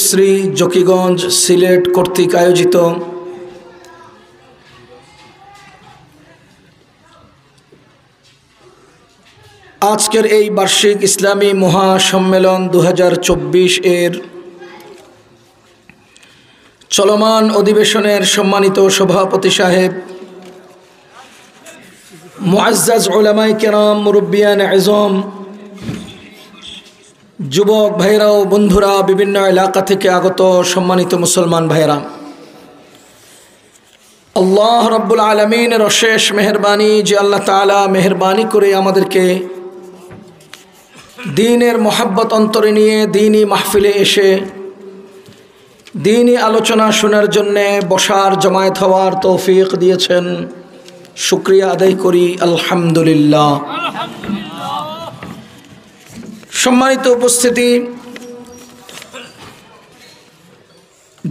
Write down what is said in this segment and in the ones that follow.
শ্রী জকিগঞ্জ সিলেট কর্তৃক আয়োজিত আজকের এই বার্ষিক ইসলামী মহাসম্মেলন 2024 এর চলমান অধিবেশনের সম্মানিত সভাপতি সাহেব, মুআজ্জাজ উলামায়ে কেরাম, মুরব্বিয়ান আযম, যুবক ভাইরা ও বন্ধুরা, বিভিন্ন এলাকা থেকে আগত সম্মানিত মুসলমান ভাইরা, আল্লাহ রাব্বুল আলামিনের অশেষ মেহেরবানি যে আল্লাহ তাআলা মেহেরবানি করে আমাদেরকে দ্বীনের মোহাব্বত অন্তরে নিয়ে দ্বীনি মাহফিলে এসে দ্বীনি আলোচনা শোনার জন্যে বসার জমায়েত হওয়ার তৌফিক দিয়েছেন। শুকরিয়া আদায় করি, আলহামদুলিল্লাহ। সম্মানিত উপস্থিতি,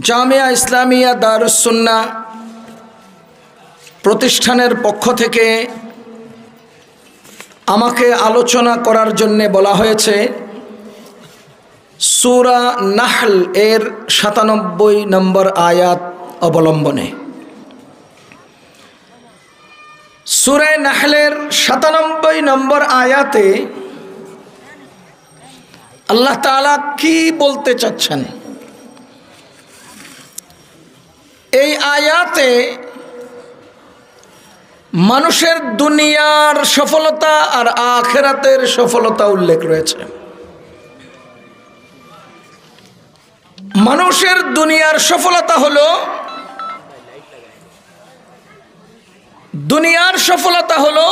জামিয়া ইসলামিয়া দারুস সুন্নাহ প্রতিষ্ঠানের পক্ষ থেকে আমাকে আলোচনা করার জন্য বলা হয়েছে সূরা নাহল এর 97 নম্বর আয়াত অবলম্বনে। সূরা নাহলের 97 নম্বর আয়াতে আল্লাহ তাআলা কি বলতে চাচ্ছেন? এই আয়াতে মানুষের দুনিয়ার সফলতা আর আখিরাতের সফলতা উল্লেখ রয়েছে। মানুষের দুনিয়ার সফলতা হলো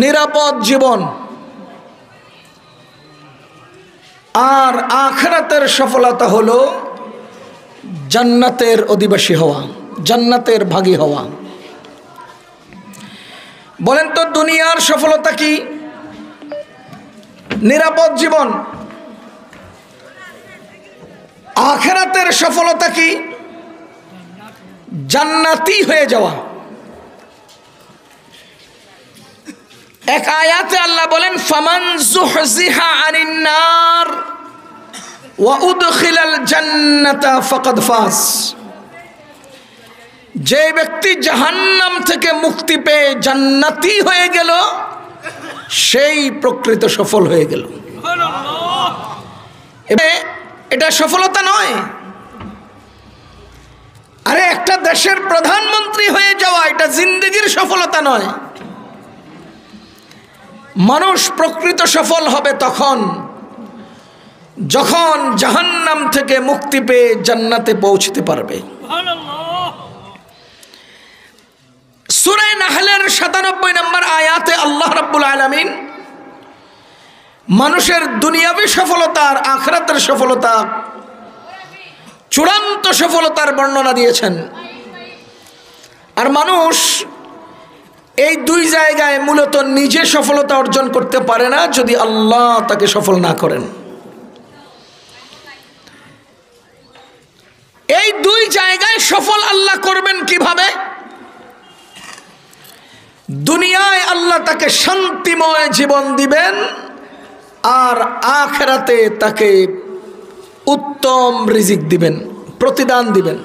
নিরাপদ জীবন, আর আখিরাতের সফলতা হলো জান্নাতের অধিবাসী হওয়া, জান্নাতের ভাগী হওয়া। বলেন তো, দুনিয়ার সফলতা কি? নিরাপদ জীবন। আখিরাতের সফলতা কি? জান্নাতি হয়ে যাওয়া। এক আয়াতে আল্লাহ বলেন, ফামান যুহজিহা আনিন নার ওয়া উদখিলাল জান্নাতা ফাকাদ ফাজ। যে ব্যক্তি জাহান্নাম থেকে মুক্তি পেয়ে জান্নাতি হয়ে গেল, সেই প্রকৃত সফল হয়ে গেল। এটা সফলতা নয়। আরে একটা দেশের প্রধানমন্ত্রী হয়ে যাওয়া এটা জিন্দেগির সফলতা নয়। মানুষ প্রকৃত সফল হবে তখন যখন জাহান্নাম থেকে মুক্তি পেয়ে জান্নাতে পৌঁছতে পারবে। সূরা নাহলের 97 নম্বর আয়াতে আল্লাহ রাব্বুল আলামিন মানুষের দুনিয়াবী সফলতা আর আখিরাতের সফলতা, চূড়ান্ত সফলতার বর্ণনা দিয়েছেন। আর মানুষ এই দুই জায়গায় মূলত নিজে সফলতা অর্জন করতে পারে না যদি আল্লাহ তাকে সফল না করেন। এই দুই জায়গায় সফল আল্লাহ করবেন কিভাবে? দুনিয়ায় আল্লাহ তাকে শান্তিময় জীবন দিবেন, আর আখিরাতে তাকে উত্তম রিজিক দিবেন, প্রতিদান দিবেন।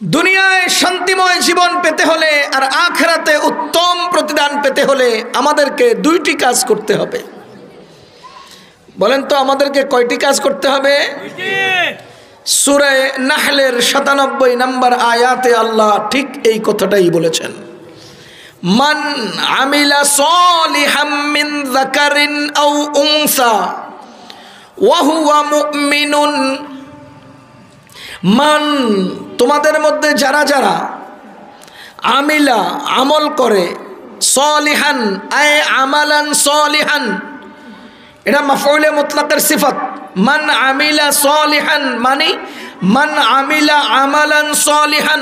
দুনিয়ায় শান্তিময় জীবন পেতে হলে আর আখিরাতে উত্তম প্রতিদান পেতে হলে আমাদেরকে দুইটি কাজ করতে হবে। বলেন তো, আমাদেরকে কয়টি কাজ করতে হবে? সূরা নাহলের 97 নম্বর আয়াতে আল্লাহ ঠিক এই কথাটাই বলেছেন। মান আমিলা সালিহাম মিন যাকারিন আও উনসা ওয়া হুয়া মুমিনুন। মান, তোমাদের মধ্যে যারা যারা আমিলা, আমল করে, সালিহান আয় আমালান সালিহান, এটা মাফউলে মুতলাকের সিফাত। মান আমিলা সালিহান মানে মান আমিলা আমালান সালিহান,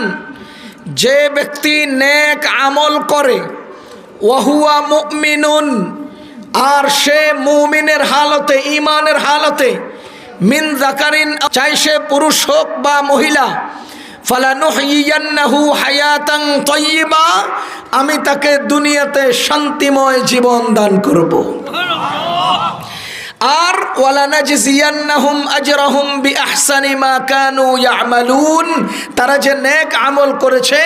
যে ব্যক্তি নেক আমল করে, ওয়া হুয়া মুমিনুন, আর সে মুমিনের হালতে, ঈমানের হালতে, মিন যাকারিন, চাই সে পুরুষ হোক বা মহিলা, ফালানুহইয়ান্নাহু হায়াতান তাইয়্যিবা, আমি তাকে দুনিয়াতে শান্তিময় জীবন দান করব। আর ওয়ালানাজজিয়ান্নাহুম আজরাহুম বিআহসানি মা কানু ইয়ামালুন, তারা যে নেক আমল করেছে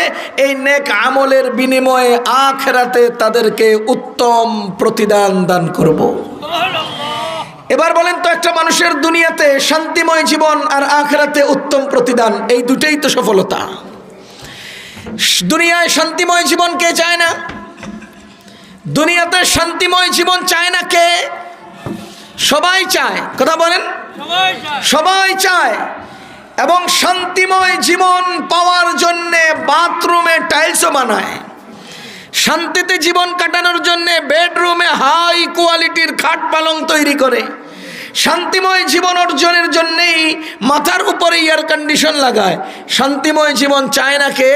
এই নেক আমলের বিনিময়ে আখিরাতে তাদেরকে উত্তম প্রতিদান দান করব। এবার বলেন তো, একটা মানুষের দুনিয়াতে শান্তিময় জীবন আর আখিরাতে উত্তম প্রতিদান, এই দুটেই তো সফলতা। দুনিয়ায় শান্তিময় জীবন কে চায় না? দুনিয়াতে শান্তিময় জীবন চায় না কে? সবাই চায়। কথা বলেন, সবাই চায়। এবং শান্তিময় জীবন পাওয়ার জন্যে বাথরুমে টাইলসও বানায়, শান্তিতে জীবন কাটানোর জন্যে বেডরুমে হাই কোয়ালিটির খাট পালং তৈরি করে, শান্তিময় জীবন অর্জনের জন্যেই মাথার উপরে এয়ার কন্ডিশন লাগায়। শান্তিময় জীবন চায় না কে?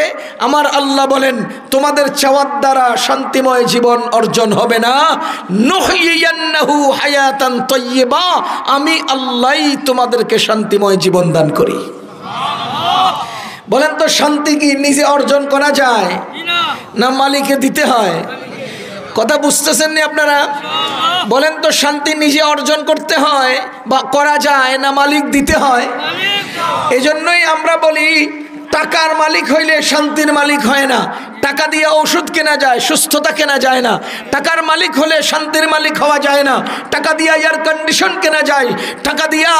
আমার আল্লাহ বলেন, তোমাদের চাওয়ার দ্বারা শান্তিময় জীবন অর্জন হবে না। নুহইয়ান্নাহু হায়াতান তাইয়্যিবা, আমি আল্লাহই তোমাদেরকে শান্তিময় জীবন দান করি। বলেন তো, শান্তি কি নিজে অর্জন করা যায় না মালিককে দিতে হয়? কথা বুঝতেছেন না আপনারা? বলেন তো, শান্তি নিজে অর্জন করতে হয় বা করা যায় না মালিক দিতে হয়? এজন্যই আমরা বলি, টাকার মালিক হইলে শান্তির মালিক হয় না। টাকা দিয়ে ওষুধ কেনা যায়, সুস্থতা কেনা যায় না। টাকার মালিক হলে শান্তির মালিক হওয়া যায় না। টাকা দিয়ে এয়ার কন্ডিশন কেনা যায়, টাকা দিয়া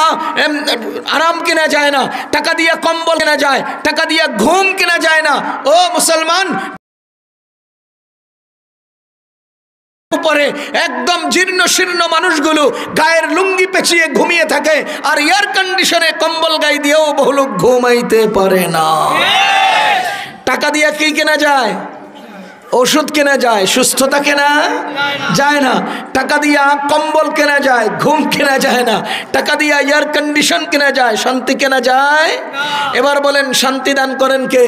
আরাম কেনা যায় না। টাকা দিয়ে কম্বল কেনা যায়, টাকা দিয়ে ঘুম কেনা যায় না। ও মুসলমান, উপরে একদম জীর্ণ শীর্ণ মানুষগুলো গায়ের লুঙ্গি পেঁচিয়ে ঘুমিয়ে থাকে, আর এয়ার কন্ডিশনে কম্বল গায়ে দিয়েও বহু লোক ঘুমাইতে পারে না। টাকা দিয়ে কি কেনা যায়? ওষুধ কেনা যায়, সুস্থতা কেনা যায় না। টাকা দিয়া কম্বল কেনা যায়, ঘুম কেনা যায় না। টাকা দিয়া এয়ার কন্ডিশন কেনা যায়, শান্তি কেনা যায়? এবার বলেন, শান্তি দান করেন কে?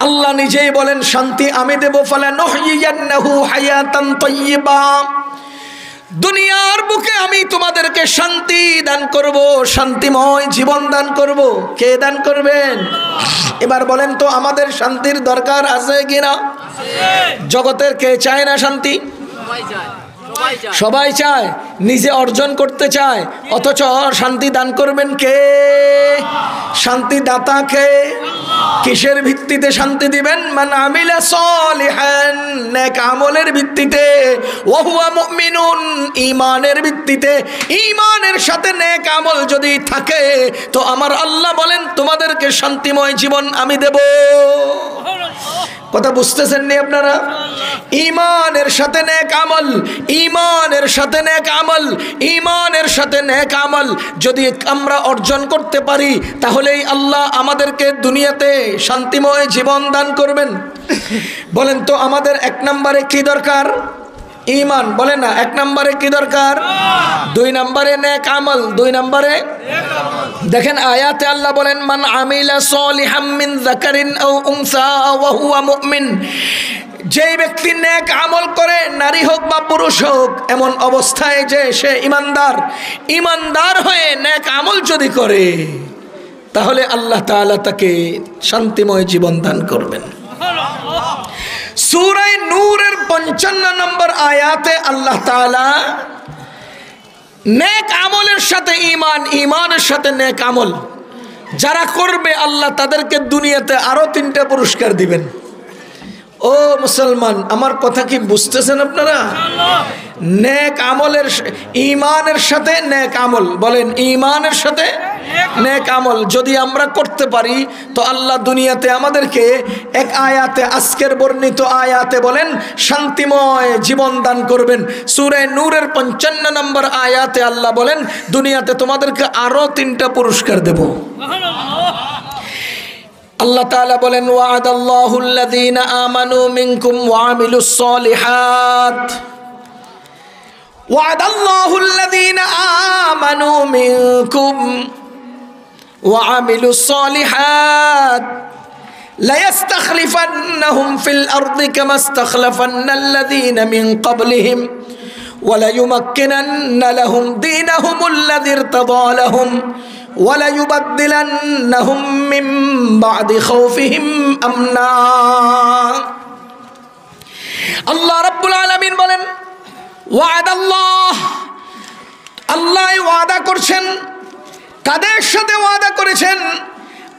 আল্লাহ নিজেই বলেন, শান্তি আমি দেব। ফালানুহইয়ান্নাহু হায়াতান তাইয়্যিবা, দুনিয়ার বুকে আমি তোমাদেরকে শান্তি দান করব, শান্তিময় জীবন দান করব। কে দান করবেন? এবার বলেন তো, আমাদের শান্তির দরকার আছে কিনা? জগতের কে চায় না শান্তি? সবাই চায়, নিজে অর্জন করতে চায়। অথচ শান্তি দান করবেন কে? শান্তি দাতা কে? কিসের ভিত্তিতে শান্তি দিবেন? মান আমিলা সলিহান, নেক আমলের ভিত্তিতে। ওয়া হুয়া মুমিনুন, ঈমানের ভিত্তিতে। ঈমানের সাথে নেক আমল যদি থাকে তো আমার আল্লাহ বলেন, তোমাদেরকে শান্তিময় জীবন আমি দেব। কথা বুঝতেছেন নি আপনারা? ঈমানের সাথে নেক আমল, ঈমানের সাথে নেক আমল, ঈমানের সাথে নেক আমল যদি আমরা অর্জন করতে পারি, তাহলেই আল্লাহ আমাদেরকে দুনিয়াতে শান্তিময় জীবন দান করবেন। বলেন তো, আমাদের এক নম্বরে কি দরকার? ঈমান। বলেন না, এক নম্বরে কি দরকার? দুই নম্বরে নেক আমল। দুই নম্বরে দেখেন আয়াতে আল্লাহ বলেন, মান আমিলা সলিহাম মিন যাকারিন আও উনসা ওয়া হুয়া মুমিন, যেই ব্যক্তি নেক আমল করে, নারী হোক বা পুরুষ হোক, এমন অবস্থায় যে সে ঈমানদার, ঈমানদার হয়ে নেক আমল যদি করে, তাহলে আল্লাহ তাআলা তাকে শান্তিময় জীবন দান করবেন। সূরা নূরের 55 নম্বর আয়াতে আল্লাহ তাআলা নেক আমলের সাথে ঈমান, ঈমানের সাথে নেক আমল যারা করবে, আল্লাহ তাদেরকে দুনিয়াতে আরো 3টা পুরস্কার দিবেন। ও মুসলমান, আমার কথা কি বুঝতেছেন আপনারা? নেক আমলের, ঈমানের সাথে নেক আমল। বলেন, ঈমানের সাথে নেক আমল যদি আমরা করতে পারি তো আল্লাহ দুনিয়াতে আমাদেরকে এক আয়াতে, আজকের বর্ণিত আয়াতে বলেন, শান্তিময় জীবন দান করবেন। সূরা নূরের 55 নম্বর আয়াতে আল্লাহ বলেন, দুনিয়াতে তোমাদেরকে আরো 3টা পুরস্কার দেব। আল্লাহ তাআলা বলেন, ওয়া'দাল্লাহুল্লাযীনা আমানু মিনকুম ওয়া আমিলুস সলিহাত, ওয়া'দাল্লাহুল্লাযীনা আমানু মিনকুম ওয়া আমিলুস সলিহাত লা ইস্তাখলিফান্নাহুম ফিল আরদি কামা ইস্তাখলাফান্নাল্লাযীনা মিন ক্বাবলিহিম ওয়া লা ইউমাক্কিনান্না লাহুম দীনাহুমুল্লাযী ইরতাদা লাহুম ওয়ালা ইউবাদদিলান্নাহুম মিন বা'দি খাউফিহিম আমনা। আল্লাহ রাব্বুল আলামিন বলেন, ওয়া'দাল্লাহ, আল্লাহ ওয়াদা করছেন, কাদের সাথে ওয়াদা করেছেন?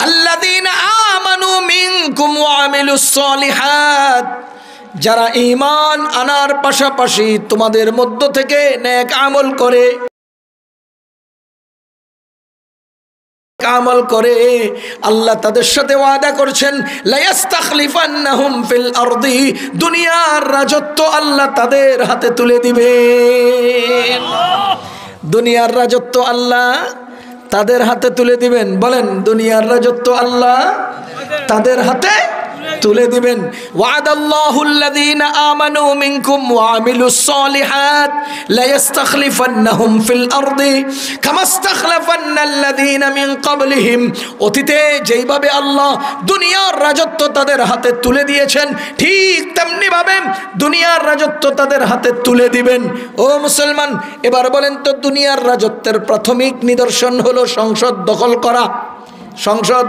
আল্লাযীনা আমানু মিনকুম ওয়া আমিলুস সলিহাত, যারা ঈমান আনার পাশাপাশি তোমাদের মধ্য থেকে নেক আমল করে, আমল করে, আল্লাহ তাদের সাথে ওয়াদা করছেন লা ইস্তাখলিফান্নাহুম ফিল আরদি, দুনিয়ার রাজত্ব আল্লাহ তাদের হাতে তুলে দিবেন। দুনিয়ার রাজত্ব আল্লাহ তাদের হাতে তুলে দিবেন। বলেন, দুনিয়ার রাজত্ব আল্লাহ তাদের হাতে তুলে দিবেন। ওয়াদাল্লাহুল্লাযীনা আমানু মিনকুম ওয়া আমিলুস সলিহাত লা ইস্তাখলিফান্নাহুম ফিল আরদি কামা ইস্তাখলাফান্নাল্লাযীনা মিন ক্বাবলিহিম, অতীতে যেইভাবে আল্লাহ দুনিয়ার রাজত্ব তাদের হাতে তুলে দিয়েছেন, ঠিক তেমনি ভাবে দুনিয়ার রাজত্ব তাদের হাতে তুলে দিবেন। ও মুসলমান, এবার বলেন তো, দুনিয়ার রাজত্বের প্রাথমিক নিদর্শন হলো সংসদ দখল করা। সংসদ,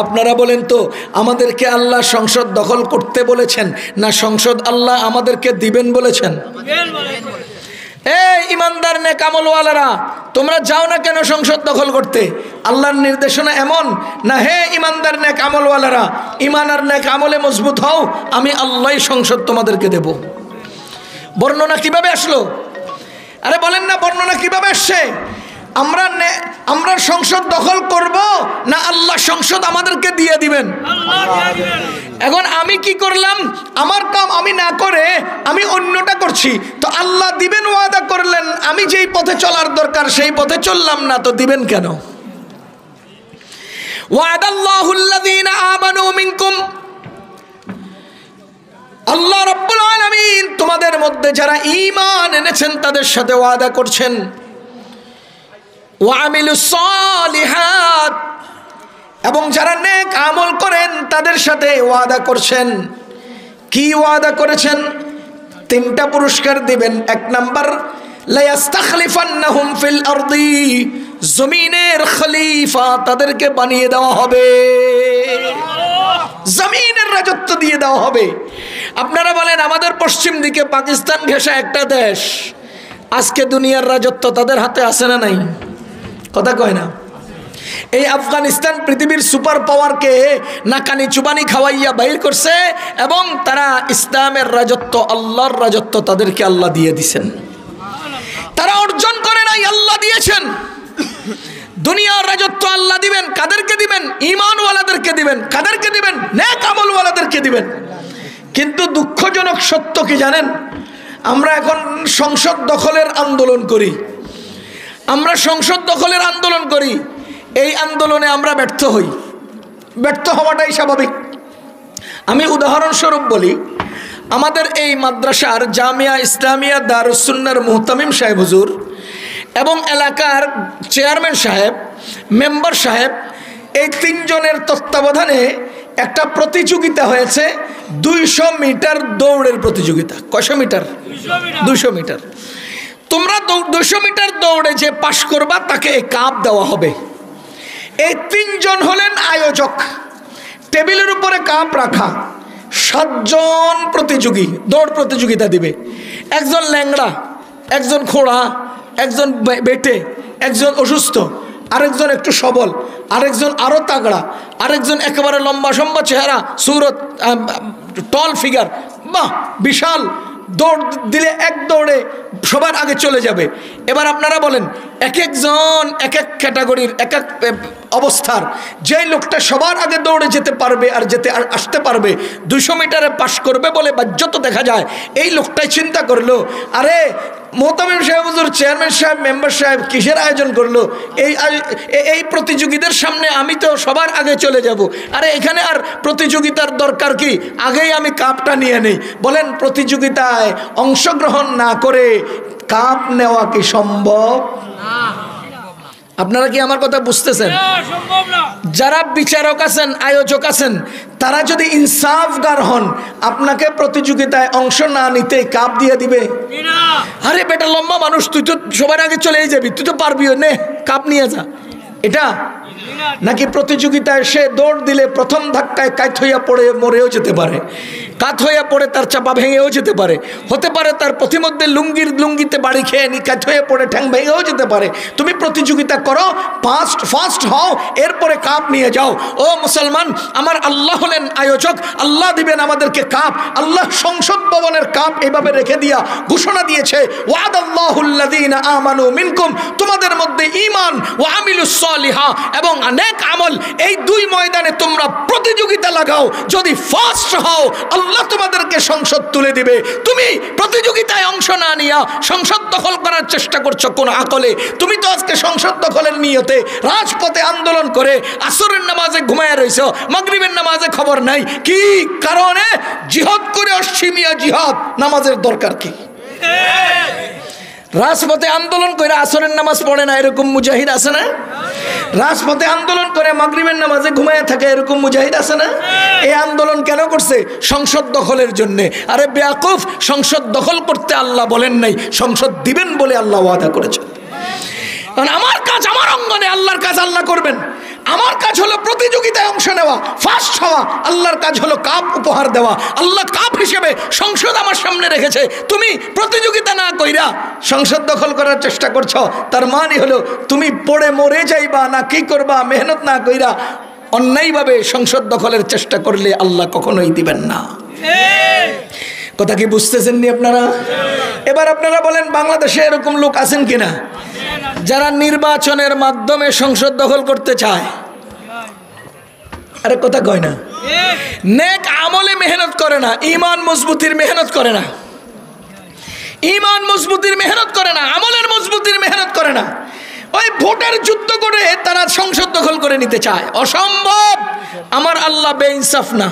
আপনারা বলেন তো, আমাদেরকে আল্লাহ সংসদ দখল করতে বলেছেন না সংসদ আল্লাহ আমাদেরকে দিবেন বলেছেন? এই ইমানদার নেক আমলওয়ালারা, তোমরা যাও না কেন সংসদ দখল করতে? আল্লাহর নির্দেশনা এমন না, হে ইমানদার নেক আমলওয়ালারা, ইমান আর নেক আমলে মজবুত হও, আমি আল্লাহই সংসদ তোমাদেরকে দেব। বর্ণনা কিভাবে আসলো? আরে বলেন না, বর্ণনা কিভাবে আসছে? আমরা সংসদ দখল করব না আল্লাহ সংসদ আমাদেরকে দিয়ে দিবেন? এখন আমি কি করলাম? আমার কাম আমি না করে আমি অন্যটা করছি, তো আল্লাহ দিবেন ওয়াদা করলেন, আমি যেই পথে চলার দরকার সেই পথে চললাম না, তো দিবেন কেন? ওয়াদাল্লাহুল্লাযীনা আমানু মিনকুম, আল্লাহ রাব্বুল আলামিন তোমাদের মধ্যে যারা ঈমান এনেছেন তাদের সাথে ওয়াদা করছেন। ওয়া আমিলুস সলিহাত, এবং যারা নেক আমল করেন তাদের সাথে ওয়াদা করছেন। কি ওয়াদা করেছেন? তিনটা পুরস্কার দিবেন। এক নাম্বার, লা ইস্তাখলিফান্নাহুম ফিল আরদি, জমিনের খলিফা তাদেরকে বানিয়ে দেওয়া হবে, জমিনের রাজত্ব দিয়ে দেওয়া হবে। আপনারা বলেন, আমাদের পশ্চিম দিকে পাকিস্তান ঘেঁষা একটা দেশ, আজকে দুনিয়ার রাজত্ব তাদের হাতে আছে না নাই? কথা কয় না? এই আফগানিস্তান পৃথিবীর সুপার পাওয়ারকে নাকানি চুবানি খাওয়াইয়া বাইর করছে, এবং তারা ইসলামের রাজত্ব, আল্লাহর রাজত্ব তাদেরকে আল্লাহ দিয়ে দিয়েছেন। তারা অর্জন করে নাই, আল্লাহ দিয়েছেন। দুনিয়ার রাজত্ব আল্লাহ দিবেন। কাদেরকে দিবেন? ঈমানওয়ালাদেরকে দিবেন। কাদেরকে দিবেন? নেক আমলওয়ালাদেরকে দিবেন। কিন্তু দুঃখজনক সত্য কি জানেন? আমরা এখন সংসদ দখলের আন্দোলন করি, আমরা সংসদ দখলের আন্দোলন করি, এই আন্দোলনে আমরা ব্যর্থ হই। ব্যর্থ হওয়াটাই স্বাভাবিক। আমি উদাহরণস্বরূপ বলি, আমাদের এই মাদ্রাসার জামিয়া ইসলামিয়া দারুস সুন্নাহর মুহতামিম সাহেব হুজুর এবং এলাকার চেয়ারম্যান সাহেব, মেম্বার সাহেব, এই তিনজনের তত্ত্বাবধানে একটা প্রতিযোগিতা হয়েছে, 200 মিটার দৌড়ের প্রতিযোগিতা। কয়শো মিটার? 200 মিটার। তোমরা 200 মিটার দৌড়ে যে পাশ করবা তাকে এই কাপ দেওয়া হবে। এই তিনজন হলেন আয়োজক। টেবিলের উপরে কাপ রাখা, 7 জন প্রতিযোগী দৌড় প্রতিযোগিতা দিবে। একজন ল্যাংড়া, একজন খোড়া, একজন বেটে, একজন অসুস্থ, আরেকজন একটু সবল, আরেকজন আরো তাগড়া, আরেকজন একেবারে লম্বা সম্বা চেহারা, সুরত, টল ফিগার, বাহ বিশাল। দৌড় দিলে এক দৌড়ে সবার আগে চলে যাবে। এবার আপনারা বলেন, এক একজন এক এক ক্যাটাগরির, এক এক অবস্থার, যেই লোকটা সবার আগে দৌড়ে যেতে পারবে আর যেতে আসতে পারবে, 200 মিটারে পাশ করবে বলে বাহ্যত দেখা যায়, এই লোকটাই চিন্তা করলো, আরে মোহতামিম সাহেব হুজুর, চেয়ারম্যান সাহেব, মেম্বার সাহেব কিসের আয়োজন করলো? এই প্রতিযোগীদের সামনে আমি তো সবার আগে চলে যাব। আরে এখানে আর প্রতিযোগিতার দরকার কি? আগেই আমি কাপটা নিয়ে নেই। বলেন, প্রতিযোগিতায় অংশগ্রহণ না করে কাপ নেওয়া কি সম্ভব? আপনারা কি আমার কথা বুঝতেছেন? যারা বিচারক আছেন, আয়োজক আছেন, তারা যদি ইনসাফগার হন, আপনাকে প্রতিযোগিতায় অংশ না নিতে কাপ দিয়ে দিবে? আরে বেটা লম্বা মানুষ, তুই তো সবার আগে চলেই যাবি, তুই তো পারবি, নে কাপ নিয়ে যা। এটা নাকি প্রতিযোগিতায় সে দৌড় দিলে প্রথম ধাক্কায় কাত হইয়া পড়ে মরেও যেতে পারে, কাত হইয়া পড়ে তার চাপা ভেঙেও যেতে পারে, হতে পারে তার প্রতিমধ্যে লুঙ্গিতে বাড়ি খেয়ে নি কাত হয়ে পড়ে ঠ্যাং ভেঙেও যেতে পারে। তুমি প্রতিযোগিতা করো, ফার্স্ট হও, এরপরে কাপ নিয়ে যাও। ও মুসলমান, আমার আল্লাহ হলেন আয়োজক, আল্লাহ দিবেন আমাদেরকে কাপ। আল্লাহ সংসদ ভবনের কাপ এইভাবে রেখে দিয়া ঘোষণা দিয়েছে, ওয়াদাল্লাহুল্লাযীনা আমানু মিনকুম, তোমাদের মধ্যে ঈমান ওয়া আমিলুস সালিহা এবং নেক আমল, এই দুই ময়দানে তোমরা প্রতিযোগিতা লাগাও। যদি ফার্স্ট হও আল্লাহ তোমাদেরকে সংসদ তুলে দিবে। তুমি প্রতিযোগিতায় অংশ না নিয়া সংসদ দখল করার চেষ্টা করছো কোন আকলে? তুমি তো আজকে সংসদ দখলের নিয়তে রাজপথে আন্দোলন করে আসরের নামাজে ঘুমায় রইছো, মাগরিবের নামাজে খবর নাই। কি কারণে? জিহাদ করে আসছি মিয়া, জিহাদ, নামাজের দরকার কি? রাজপথে আন্দোলন করে আসরের নামাজ পড়ে না এরকম মুজাহিদ আছে না? রাজপথে আন্দোলন করে মাগরিবের নামাজে ঘুমায় থাকে এরকম মুজাহিদ আছে না? এই আন্দোলন কেন করছে? সংসদ দখলের জন্য। আরে বেয়াকুফ, সংসদ দখল করতে আল্লাহ বলেন নাই, সংসদ দিবেন বলে আল্লাহ ওয়াদা করেছেন। কারণ আমার কাজ আমার অঙ্গনে, আল্লাহর কাজ আল্লাহ করবেন। আমার কাজ হলো প্রতিযোগিতায় অংশ নেওয়া, ফার্স্ট হওয়া। আল্লাহর কাজ হলো কাপ উপহার দেওয়া। আল্লাহ কাপ হিসেবে সংসদ আমার সামনে রেখেছে। তুমি প্রতিযোগিতা না কইরা সংসদ দখল করার চেষ্টা করছো, তার মানে হলো তুমি পড়ে মরে যাইবা না কি করবা, মেহনত না কইরা অন্যায়ভাবে সংসদ দখলের চেষ্টা করলে আল্লাহ কখনোই দিবেন না। কথা কি বুঝতেছেন নি আপনারা? এবার আপনারা বলেন, বাংলাদেশে এরকম লোক আছেন কিনা যারা নির্বাচনের মাধ্যমে সংসদ দখল করতে চায়? আরে কথা কয় না। নেক আমলে মেহনত করে না, ঈমান মজবুতির মেহনত করে না, ঈমান মজবুতির মেহনত করে না, আমলের মজবুতির মেহনত করে না। ওই ভোটের যুদ্ধ করে তারা সংসদ দখল করে নিতে চায়। অসম্ভব। আমার আল্লাহ বেইনসাফ না,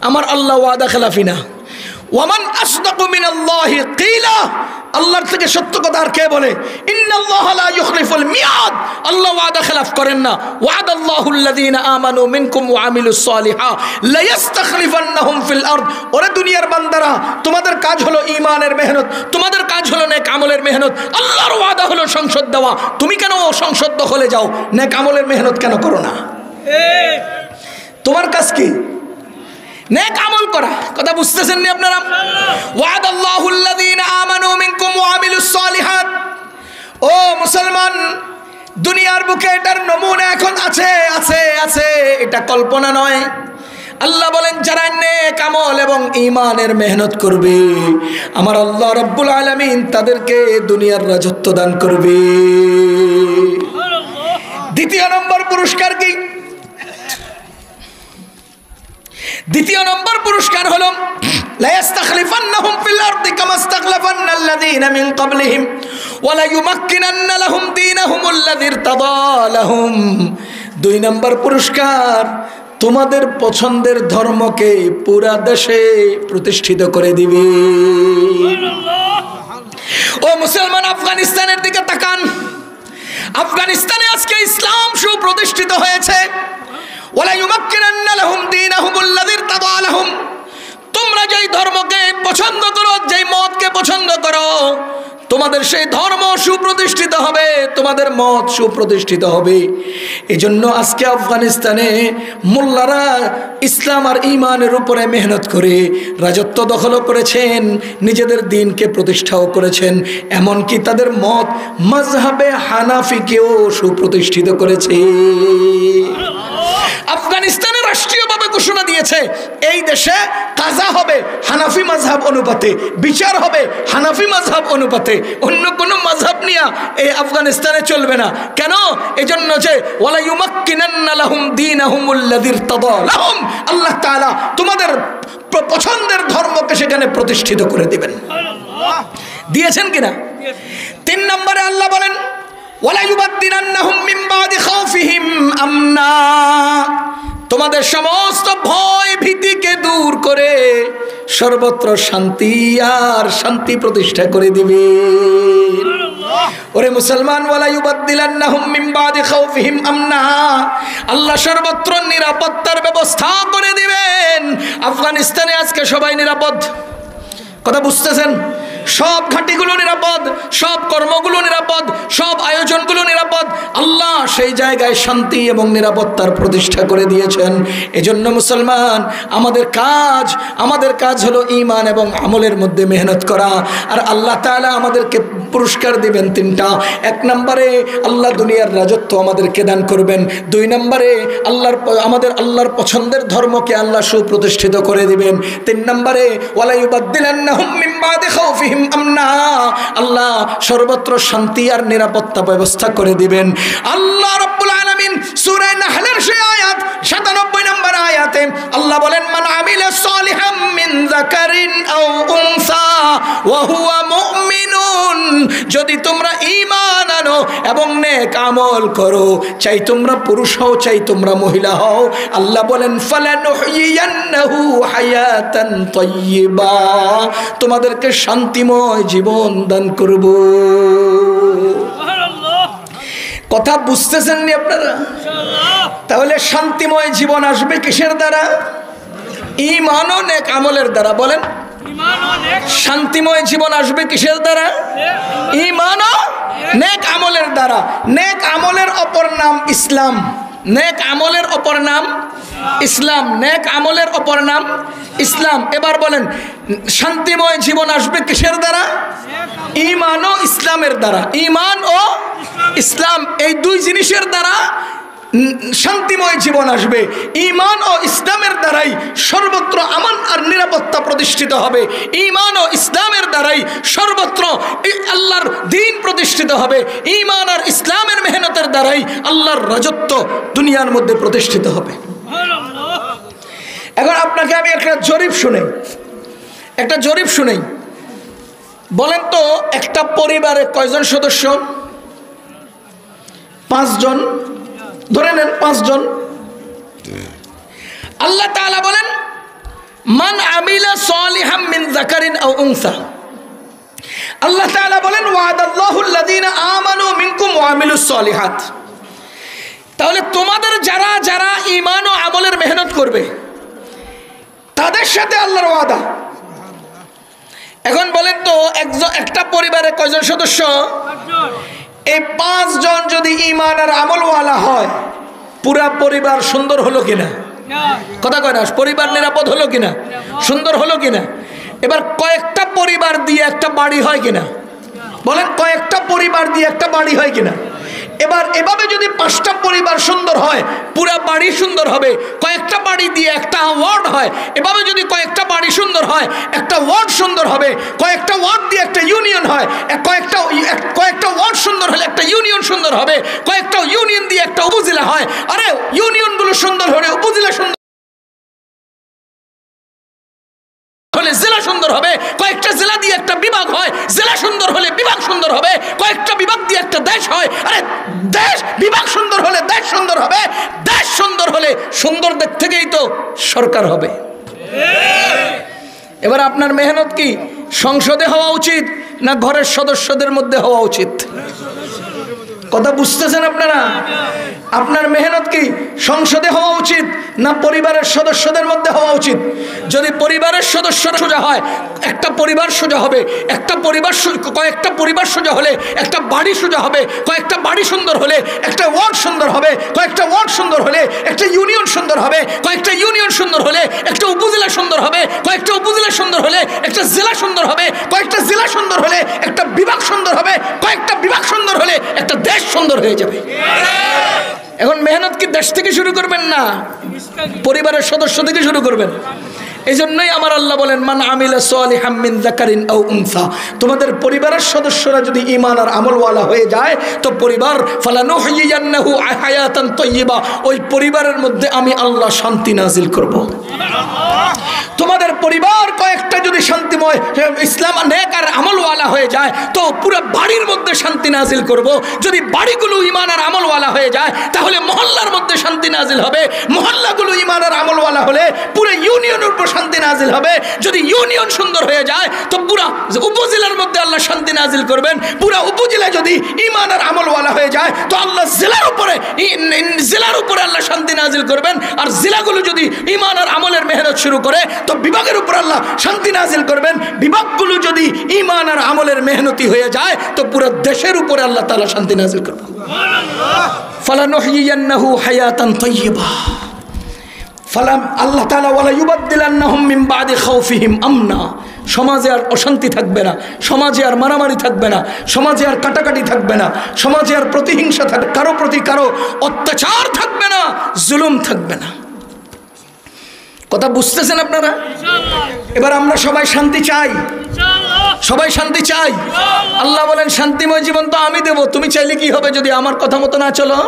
আমার আল্লাহ ওয়াদা খেলাফি না। ওয়ামান আসদাকু মিনাল্লাহি কিলা, আল্লাহর থেকে সত্য কথা আর কে বলে? ইন্নাল্লাহা লা ইউখলিফুল মিয়াদ, আল্লাহ ওয়াদা খেলাফ করেন না। ওয়াদাল্লাহুল্লাযীনা আমানু মিনকুম ওয়া আমিলুস সালিহা লা ইস্তাখলিফান্নাহুম ফিল আরদ। ওরে দুনিয়ার বান্দারা, তোমাদের কাজ হলো ঈমানের মেহনত, তোমাদের কাজ হলো নেক আমলের মেহনত। আল্লাহর ওয়াদা হলো সংসদ দেওয়া। তুমি কেন সংসদ দখলে যাও? নেক আমলের মেহনত কেন করো না? তোমার কাজ কি? নেক আমল করা। কথা বুঝতেছেন নি আপনারা? ওয়াদাল্লাহুল্লাযীনা আমানু মিনকুম ওয়া আমিলুস সালিহাত। ও মুসলমান, দুনিয়ার বুকে এটার নমুনা এখন আছে আছে আছে, এটা কল্পনা নয়। আল্লাহ বলেন, যারা নেক আমল এবং ঈমানের মেহনত করবে আমার আল্লাহ রাব্বুল আলামিন তাদেরকে দুনিয়ার রাজত্ব দান করবে। দ্বিতীয় নম্বর পুরস্কার কি? দ্বিতীয় নম্বর পুরস্কার হলো লা ইস্তাখলিফান্নাহুম ফিল আরদি কামা ইস্তাখলাফান্নাল্লাযীনা মিন ক্বাবলিহিম ওয়া লা ইউমাক্কিনান্না লাহুম দীনাহুম আল্লাযী ইরতাদা লাহুম। দুই নম্বর পুরস্কার, তোমাদের পছন্দের ধর্মকে পুরা দেশে প্রতিষ্ঠিত করে দিবে। ও মুসলমান, আফগানিস্তানের দিকে তাকান। আফগানিস্তানে আজকে ইসলাম সুপ্রতিষ্ঠিত হয়েছে। ওয়ালা ইউমাক্কিনান্না লাহুম দীনাহুম আল্লাযী ইরতাদা লাহুম। তোমরা যেই ধর্মকে পছন্দ করো, যেই মতকে পছন্দ করো, তোমাদের সেই ধর্ম সুপ্রতিষ্ঠিত হবে, তোমাদের মত সুপ্রতিষ্ঠিত হবে। এজন্য আজকে আফগানিস্তানে মোল্লারা ইসলাম আর ঈমানের উপরে মেহনত করে রাজত্ব দখলও করেছেন, নিজেদের দ্বীনকে প্রতিষ্ঠাও করেছেন। এমনকি তাদের মত মাযহাবে হানাফিকেও সুপ্রতিষ্ঠিত করেছে। আফগানিস্তানে রাষ্ট্রীয়ভাবে ঘোষণা দিয়েছে এই দেশে কাজা হবে হানাফি মাযহাব অনুপাতে, বিচার হবে হানাফি মাযহাব অনুপাতে। অন্য কোনো মাযহাব নিয়ে এই আফগানিস্তানে চলবে না। কেন? এজন্য যে ওয়ালা ইউমাক্কিনান্না লাহুম দীনাহুম আল্লাযী ইরতাদা লাহুম, আল্লাহ তাআলা তোমাদের পছন্দের ধর্মকে সেখানে প্রতিষ্ঠিত করে দিবেন। দিয়েছেন কিনা? তিন নম্বরে আল্লাহ বলেন, ওয়ালা ইউবাদদিলান্নাহুম মিন বাদি খাউফিহিম আমনা, তোমাদের সমস্ত ভয় ভীতিকে দূর করে সর্বত্র শান্তি আর শান্তি প্রতিষ্ঠা করে দিবে। ওরে মুসলমান, ওয়ালা ইউবাদদিলান্নাহুম মিন বাদি খাউফিহিম আমনা, আল্লাহ সর্বত্র নিরাপত্তার ব্যবস্থা করে দিবেন। আফগানিস্তানে আজকে সবাই নিরাপদ। কথা বুঝতেছেন? সব ঘাঁটিগুলো নিরাপদ, সব কর্মগুলো নিরাপদ, সব আয়োজনগুলো নিরাপদ। আল্লাহ সেই জায়গায় শান্তি এবং নিরাপত্তার প্রতিষ্ঠা করে দিয়েছেন। এজন্য মুসলমান, আমাদের কাজ হলো ঈমান এবং আমলের মধ্যে মেহনত করা। আর আল্লাহ তাআলা আমাদেরকে পুরস্কার দিবেন তিনটা। এক নম্বরে আল্লাহ দুনিয়ার রাজত্ব আমাদেরকে দান করবেন। দুই নম্বরে আল্লাহর পছন্দের ধর্মকে আল্লাহ সুপ্রতিষ্ঠিত করে দিবেন। তিন নম্বরে ওয়ালা ইউবাদদিলান্নাহুম মিন বাদি খাউফিহিম আমনা, আল্লাহ সর্বত্র শান্তি আর নিরাপত্তা ব্যবস্থা করে দিবেন। আল্লাহ রাব্বুল আলামিন সূরা নাহলের সেই আয়াত 97 নম্বর আয়াতে আল্লাহ বলেন, মান আমিলা সালিহাম মিন যাকারিন আও উনসা ওয়া হুয়া মুমিনুন, যদি তোমরা ঈমান আনো এবং নেক আমল করো, চাই তোমরা পুরুষ হও চাই তোমরা মহিলা হও, আল্লাহ বলেন ফালানুহইয়ান্নাহু হায়াতান তাইয়্যিবা, তোমাদেরকে শান্তিময় জীবন দান করব। কথা বুঝতেছেন নি আপনারা? তাহলে শান্তিময় জীবন আসবে কিসের দ্বারা? ঈমান ও নেক আমলের দ্বারা। বলেন, শান্তিময় জীবন আসবে কিসের দ্বারা? ঈমান ও নেক আমলের দ্বারা। নেক আমলের অপর নাম ইসলাম। নেক আমলের অপর নাম ইসলাম। নেক আমলের অপর নাম ইসলাম। এবার বলেন, শান্তিময় জীবন আসবে কিসের দ্বারা? ঈমান ও ইসলামের দ্বারা। ঈমান ও ইসলাম, এই দুই জিনিসের দ্বারা শান্তিময় জীবন আসবে। ঈমান ও ইসলামের দ্বারাই সর্বত্র আমান আর নিরাপত্তা প্রতিষ্ঠিত হবে। ঈমান ও ইসলামের দ্বারাই সর্বত্র আল্লাহর দ্বীন প্রতিষ্ঠিত হবে। ঈমান আর ইসলামের মেহনতের দ্বারাই আল্লাহর রাজত্ব দুনিয়ার মধ্যে প্রতিষ্ঠিত হবে। এখন আপনাকে আমি একটা জরিপ শুনাই। বলেন তো, একটা পরিবারে কয়জন সদস্য? 5 জন। ধরে নেন 5 জন। আল্লাহ তাআলা বলেন, মান আমিলা সালিহাম মিন যাকারিন আও উনসা, আল্লাহ তাআলা বলেন ওয়াদাল্লাহুল লাযিনা আমানু মিনকুম ওয়া আমিলুস সালিহাত। তাহলে তোমাদের যারা ঈমান ও আমলের মেহনত করবে তাদের সাথে আল্লাহর ওয়াদা। এখন বলেন তো, একটা পরিবারে কয়জন সদস্য? 5 জন। এই 5 জন যদি ঈমান আর আমলওয়ালা হয়, পুরা পরিবার সুন্দর হলো কিনা? কথা কয় না? পরিবার নিরাপদ হলো কিনা? সুন্দর হলো কিনা? এবার কয়েকটা পরিবার দিয়ে একটা বাড়ি হয় কিনা? বলেন, কয়েকটা পরিবার দিয়ে একটা বাড়ি হয় কিনা? এবার এভাবে যদি 5টা পরিবার সুন্দর হয়, পুরা বাড়ি সুন্দর হবে। কয়েকটা বাড়ি দিয়ে একটা ওয়ার্ড হয়, এভাবে যদি কয়েকটা বাড়ি সুন্দর হয়, একটা ওয়ার্ড সুন্দর হবে। কয়েকটা ওয়ার্ড দিয়ে একটা ইউনিয়ন হয়, কয়েকটা ওয়ার্ড সুন্দর হলে একটা ইউনিয়ন সুন্দর হবে। কয়েকটা ইউনিয়ন দিয়ে একটা উপজেলা হয়। আরে ইউনিয়নগুলো সুন্দর হলে উপজেলা সুন্দর হলে জেলা সুন্দর হবে। কয়েকটা জেলা দিয়ে একটা বিভাগ হয়, জেলা সুন্দর হলে বিভাগ সুন্দর হবে। কয়েকটা বিভাগ দিয়ে একটা দেশ হয়। আরে দেশ, বিভাগ সুন্দর হলে দেশ সুন্দর হবে। দেশ সুন্দর হলে সুন্দর দিক থেকেই তো সরকার হবে। এবার আপনার মেহনত কি সংসদে হওয়া উচিত না ঘরের সদস্যদের মধ্যে হওয়া উচিত? কথা বুঝতেছেন আপনারা? আপনার মেহনত কি সংসদে হওয়া উচিত না পরিবারের সদস্যদের মধ্যে হওয়া উচিত? যদি পরিবারের সদস্যরা সোজা হয়, একটা পরিবার সোজা হবে। কয়েকটা পরিবার সোজা হলে একটা বাড়ি সোজা হবে। কয়েকটা বাড়ি সুন্দর হলে একটা ওয়ার্ড সুন্দর হবে। কয়েকটা ওয়ার্ড সুন্দর হলে একটা ইউনিয়ন সুন্দর হবে। কয়েকটা ইউনিয়ন সুন্দর হলে একটা উপজেলা সুন্দর হবে। কয়েকটা উপজেলা সুন্দর হলে একটা জেলা সুন্দর হবে। কয়েকটা জেলা সুন্দর হলে একটা বিভাগ সুন্দর হবে। কয়েকটা বিভাগ সুন্দর হলে একটা দেশ সুন্দর হয়ে যাবে। এখন মেহনত কি দেশ থেকে শুরু করবেন না পরিবারের সদস্য থেকে শুরু করবেন? এই জন্যই আমার আল্লাহ বলেন, মান আমিলা সালিহাম মিন যাকারিন আও উনসা, তোমাদের পরিবারের সদস্যরা যদি ঈমান আর আমলওয়ালা হয়ে যায় তো পরিবার ফালানুহইয়ান্নাহু হায়াতান তাইয়্যিবা, ওই পরিবারের মধ্যে আমি আল্লাহ শান্তি নাজিল করব। তোমাদের পরিবার কয়েকটা যদি শান্তিময় ইসলাম নেক আর আমলওয়ালা হয়ে যায় তো পুরো বাড়ির মধ্যে শান্তি নাজিল করব। যদি বাড়িগুলো ঈমান আর আমলওয়ালা হয়ে যায় তাহলে মহল্লার মধ্যে শান্তি নাজিল হবে। মহল্লাগুলো ঈমান আর আমলওয়ালা হলে পুরো ইউনিয়নের উপর শান্তি নাজিল হবে। যদি ইউনিয়ন সুন্দর হয়ে যায় তো পুরা উপজেলার মধ্যে আল্লাহ শান্তি নাজিল করবেন। পুরা উপজেলা যদি ঈমান আর আমলওয়ালা হয়ে যায় তো আল্লাহ জেলার উপরে আল্লাহ শান্তি নাজিল করবেন। আর জেলাগুলো যদি ঈমান আর আমলের মেহনত শুরু করে তো বিভাগের উপর আল্লাহ শান্তি নাজিল করবেন। বিভাগগুলো যদি ঈমান আর আমলের মেহনতি হয়ে যায় তো পুরো দেশের উপরে আল্লাহ তাআলা শান্তি নাজিল করবেন। ফালানুহইয়ান্নাহু হায়াতান তাইয়্যিবা ফালাম আল্লাহ তাআলা ওয়ালা ইউবাদদিলান্নাহুম মিন বাদি খাউফিহিম আমনা। সমাজে আর অশান্তি থাকবে না, সমাজে আর মারামারি থাকবে না, সমাজে আর কাটাকাটি থাকবে না, সমাজে আর প্রতিহিংসা থাকবে, কারো প্রতি কারো অত্যাচার থাকবে না, জুলুম থাকবে না। কথা বুঝতেছেন আপনারা? এবার আমরা সবাই শান্তি চাই, সবাই শান্তি চাই। আল্লাহ বলেন শান্তিময় জীবন তো আমি দেব, তুমি চাইলে কি হবে যদি আমার কথা মতো না চলো?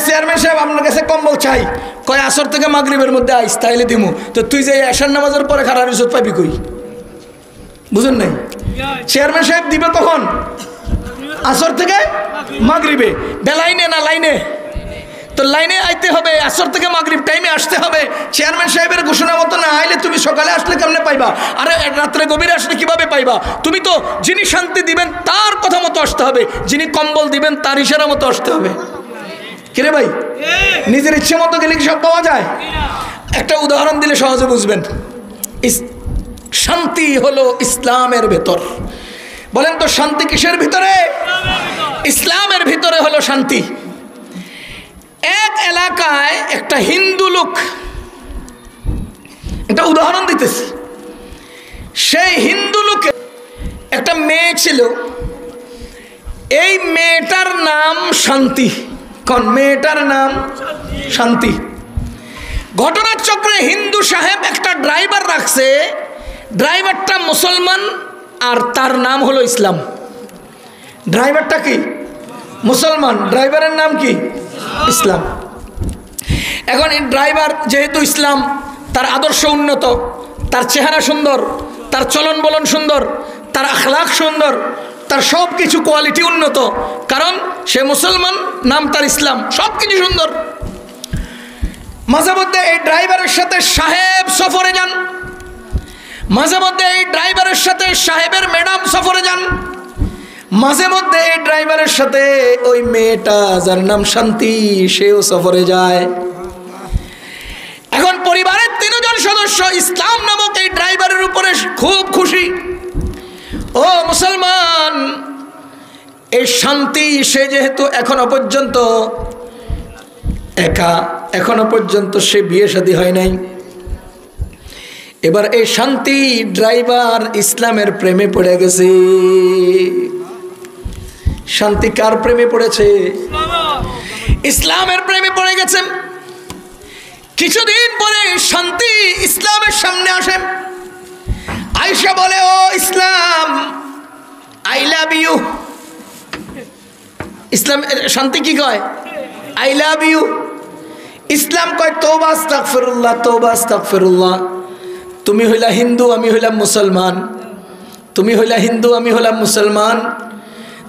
চেয়ারম্যান সাহেব আপনার কাছে কম্বল চাই, কয় আসর থেকে মাগরিবের মধ্যে আইস, তাইলে দিমু। তো তুই যে এশার নামাজের পরে খারাপ রিসোর্ট পাবি কই? বুঝুন নাই? চেয়ারম্যান সাহেব দিবে কখন? আসর থেকে মাগরিবে। বেলাইনে না লাইনে? তো লাইনে আইতে হবে, আসর থেকে মাগরিব টাইমে আসতে হবে। চেয়ারম্যান সাহেবের ঘোষণা মতো না আইলে তুমি সকালে আসলে কেমনে পাইবা? আরে রাত্রে গভীরে আসলে কিভাবে পাইবা? তুমি তো যিনি শান্তি দিবেন তার কথা মতো আসতে হবে, যিনি কম্বল দিবেন তার ইশারা মতো আসতে হবে। কিরে ভাই, নিজের ইচ্ছে মতো গেলে কি সব পাওয়া যায়? একটা উদাহরণ দিলে সহজে বুঝবেন। শান্তি হলো ইসলামের ভেতর। বলেন তো শান্তি কিসের ভিতরে? ইসলামের ভিতরে হলো শান্তি। এক এলাকায় একটা হিন্দু লোক, একটা উদাহরণ দিতেছি, সেই হিন্দু লোকে একটা মেয়ে ছিল, এই মেয়েটার নাম শান্তি। কোন মেয়েটার নাম? শান্তি। ঘটনার চক্রে হিন্দু সাহেব একটা ড্রাইভার রাখছে, ড্রাইভারটা মুসলমান আর তার নাম হলো ইসলাম। ড্রাইভারটা কি? মুসলমান, ড্রাইভারের নাম কি? ইসলাম। এখন এই ড্রাইভার যেহেতু ইসলাম, তার আদর্শ উন্নত, তার চেহারা সুন্দর, তার চলন বলন সুন্দর, তার আখলাক সুন্দর, তার সব কিছু কোয়ালিটি উন্নত, কারণ সে মুসলমান, নাম তার ইসলাম, সব কিছু সুন্দর। মাঝে মধ্যে এই ড্রাইভারের সাথে সাহেব সফরে যান, মাঝে মধ্যে এই ড্রাইভারের সাথে সাহেবের ম্যাডাম সফরে যান, মাঝে মধ্যে এই ড্রাইভারের সাথে ওই মেয়েটা যার নাম শান্তি সেও সফরে যায়। এখন পরিবারের 3 জন সদস্য ইসলাম নামক এই ড্রাইভারের উপরে খুব খুশি। ও মুসলমান, এই শান্তি সে যেহেতু এখনো পর্যন্ত একা, এখনো পর্যন্ত সে বিয়ে শাদী হয় নাই, এবার এই শান্তি ড্রাইভার ইসলামের প্রেমে পড়ে গেছে। শান্তি কার প্রেমে পড়েছে? ইসলামের প্রেমে পড়ে গেছে। কিছুদিন পরে শান্তি ইসলামের সামনে আসে, আয়েশা বলে, ও ইসলাম, আই লাভ ইউ। ইসলাম শান্তি কি কয়? I love you. ইসলাম কয় তওবা আস্তাগফিরুল্লাহ, তওবা আস্তাগফিরুল্লাহ। তুমি হইলা হিন্দু, আমি হইলাম মুসলমান, তুমি হইলা হিন্দু, আমি হইলাম মুসলমান,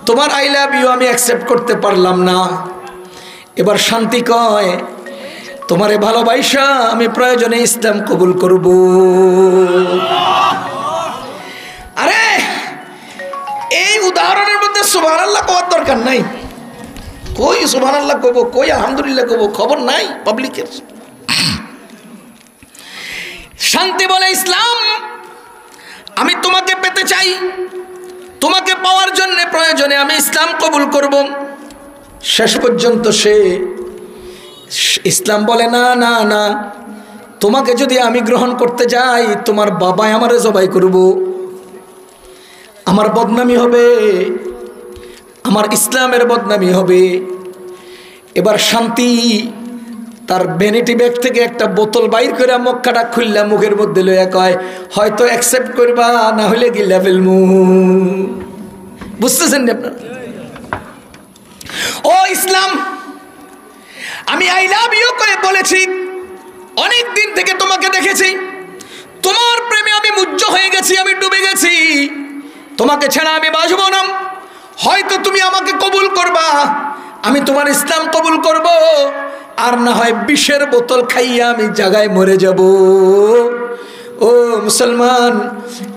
তোমার আই লাভ ইউ আমি অ্যাকসেপ্ট করতে পারলাম না। এবার শান্তি কয়, তোমারে ভালোবাসা আমি প্রয়োজনে ইসলাম কবুল করব। আরে এই উদাহরণের মধ্যে সুবহানাল্লাহ কোয়ার দরকার নাই। কই সুবহানাল্লাহ কইব, কই আলহামদুলিল্লাহ কইব, খবর নাই পাবলিকের। শান্তি বলে, ইসলাম আমি তোমাকে পেতে চাই, তোমাকে পাওয়ার জন্য প্রয়োজনে আমি ইসলাম কবুল করব। শেষ পর্যন্ত সে ইসলাম বলে, না না না, তোমাকে যদি আমি গ্রহণ করতে যাই তোমার বাবাই আমারে জবাই করব, আমার বদনামি হবে, আমার ইসলামের বদনামি হবে। এবার শান্তি তার ভ্যানিটি ব্যাগ থেকে একটা বোতল বাইর করে মক্কাটা খুললা মুখের মধ্যে লইয়া কয়, হয়তো অ্যাকসেপ্ট করবা, না হলে গিলা ফেলমু। বুঝতেছেন না আপনারা? ও ইসলাম, আমি আই লাভ ইউ করে বলেছি, অনেক দিন থেকে তোমাকে দেখেছি, তোমার প্রেমে আমি মুগ্ধ হয়ে গেছি, আমি ডুবে গেছি, তোমাকে ছাড়া আমি বাঁচব না। হয়তো তুমি আমাকে কবুল করবা, আমি তোমার ইসলাম কবুল করব, আর না হয় বিষের বোতল খাইয়া আমি জায়গায় মরে যাব। ও মুসলমান,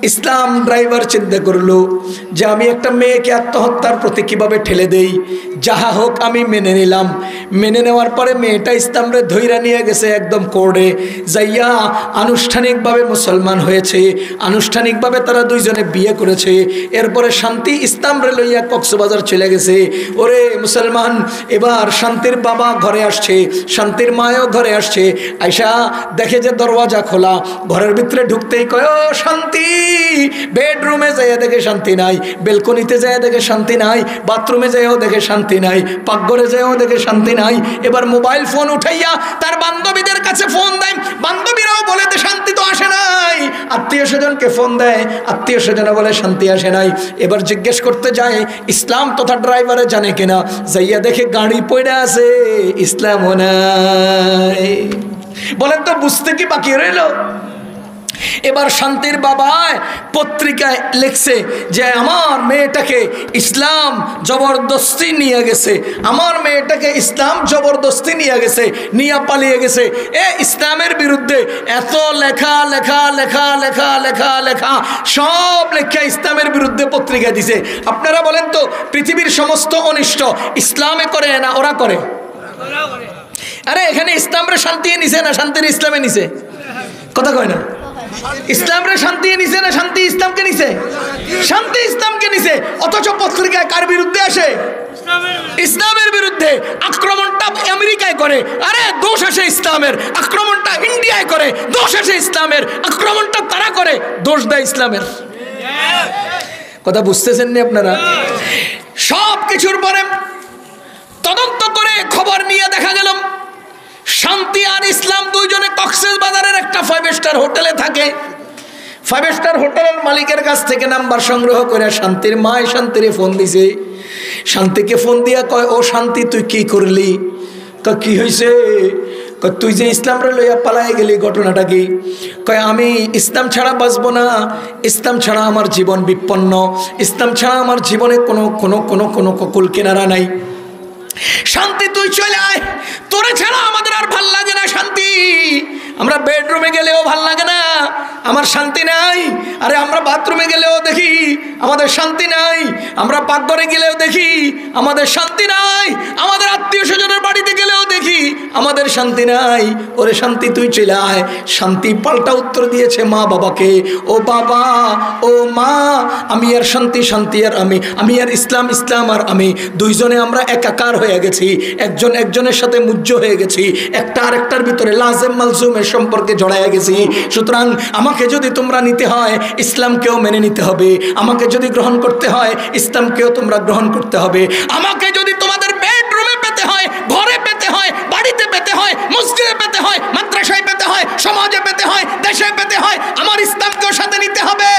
ইসলাম ড্রাইভার চিন্তা করলো যে আমি একটা মেয়েকে আত্মহত্যার প্রতি কীভাবে ঠেলে দেই। যাহা হোক আমি মেনে নিলাম। মেনে নেওয়ার পরে মেয়েটা ইসলামরে ধইরা নিয়ে গেছে একদম কোর্টে যাইয়া আনুষ্ঠানিকভাবে মুসলমান হয়েছে, আনুষ্ঠানিকভাবে তারা দুইজনে বিয়ে করেছে। এরপরে শান্তি ইসলামরে লইয়া কক্সবাজার চলে গেছে। ওরে মুসলমান, এবার শান্তির বাবা ঘরে আসছে, শান্তির মায়ও ঘরে আসছে। আয়সা দেখে যে দরওয়াজা খোলা, ঘরের ভিতরে ঢুকতেই কয় ও শান্তি। বেডরুমে যাইয়া দেখে শান্তি নাই, বেলকনিতে যাইয়া দেখে শান্তি নাই, বাথরুমে যাইয়াও দেখে শান্তি নাই, পাকঘরে যাইয়াও দেখে শান্তি নাই। এবার মোবাইল ফোন উঠাইয়া তার বান্ধবীদের কাছে ফোন দেয়, বান্ধবীরাও বলে যে শান্তি তো আসে নাই। আত্মীয় স্বজনকে ফোন দেয়, আত্মীয় স্বজনে বলে শান্তি আসে নাই। এবার জিজ্ঞেস করতে যায় ইসলাম তথা ড্রাইভারে জানে কিনা, যাইয়া দেখে গাড়ি পড়ে আছে, ইসলামও নাই। বলেন তো বুঝতে কি বাকি রইল? এবার শান্তির বাবা পত্রিকায় লিখছে যে আমার মেয়েটাকে ইসলাম জবরদস্তি নিয়ে গেছে, আমার মেয়েটাকে ইসলাম জবরদস্তি নিয়ে গেছে, নিয়ে পালিয়ে গেছে। ইসলামের বিরুদ্ধে এত লেখা লেখা লেখা লেখা লেখা লেখা সব লেখা ইসলামের বিরুদ্ধে পত্রিকা দিছে। আপনারা বলেন তো পৃথিবীর সমস্ত অনিষ্ট ইসলামে করে না ওরা করে? আরে এখানে ইসলামরে শান্তি নিছে না শান্তির ইসলামে নিছে? কথা কয় না। ইসলামরে শান্তি নিছে না শান্তি ইসলামকে নিছে? শান্তি ইসলামকে নিছে। অথচ পত্রিকায় কার বিরুদ্ধে আসে? ইসলামের বিরুদ্ধে। আক্রমণটা আমেরিকায় করে, আরে দোষ আসে ইসলামের। আক্রমণটা ইন্ডিয়ায় করে, দোষ আসে ইসলামের। আক্রমণটা তারা করে, দোষ দেয় ইসলামের। কথা বুঝতেছেন না আপনারা? সব কিছুর পরে তদন্ত করে খবর নিয়ে দেখা গেল শান্তি আর ইসলাম দুইজনে কক্সবাজারের একটা 5 স্টার হোটেলে থাকে। 5 স্টার হোটেলের মালিকের কাছ থেকে নাম্বার সংগ্রহ করে শান্তির মায় শান্তিরে ফোন দিছে। শান্তিকে ফোন দিয়া কয় ও শান্তি তুই কি করলি? কি হয়েছে? তুই যে ইসলামরে লইয়া পালাই গেলি, ঘটনাটা কি? কয় আমি ইসলাম ছাড়া বাঁচবো না, ইসলাম ছাড়া আমার জীবন বিপন্ন, ইসলাম ছাড়া আমার জীবনে কোনো কোনো কোনো কোনো কুল কিনারা নাই। শান্তি তুই চলে আয়, তোরে ছাড়া আমাদের আর ভাল লাগে না শান্তি। আমরা বেডরুমে গেলেও ভাল লাগে না, আমার শান্তি নাই। আরে আমরা বাথরুমে গেলেও দেখি আমাদের শান্তি নাই, আমরা পাকঘরে গেলেও দেখি আমাদের শান্তি নাই, আমাদের আত্মীয় স্বজনের বাড়িতে গেলেও দেখি আমাদের শান্তি নাই। ওরে শান্তি তুই চলে আয়। শান্তি পাল্টা উত্তর দিয়েছে মা বাবাকে, ও বাবা ও মা, আমি আর শান্তি, শান্তি আর আমি আর ইসলাম, ইসলাম আর আমি, দুইজনে আমরা একাকার হয়ে গেছি, একজন একজনের সাথে মুজ্জ হয়ে গেছি, একটা আরেকটার ভিতরে লাজেম মালজুমের সম্পর্কে জড়াইয়া গেছি। সুতরাং আমাকে যদি তোমরা নিতে হয় ইসলামকেও মেনে নিতে হবে, আমাকে যদি গ্রহণ করতে হয় ইসলামকেও তোমরা গ্রহণ করতে হবে। আমাকে যদি তোমাদের বেডরুমে পেতে হয়, ঘরে পেতে হয়, বাড়িতে পেতে হয়, মসজিদে পেতে হয়, মাদ্রাসায় পেতে হয়, সমাজে পেতে হয়, দেশে পেতে হয়, আমার ইসলামকেও সাথে নিতে হবে।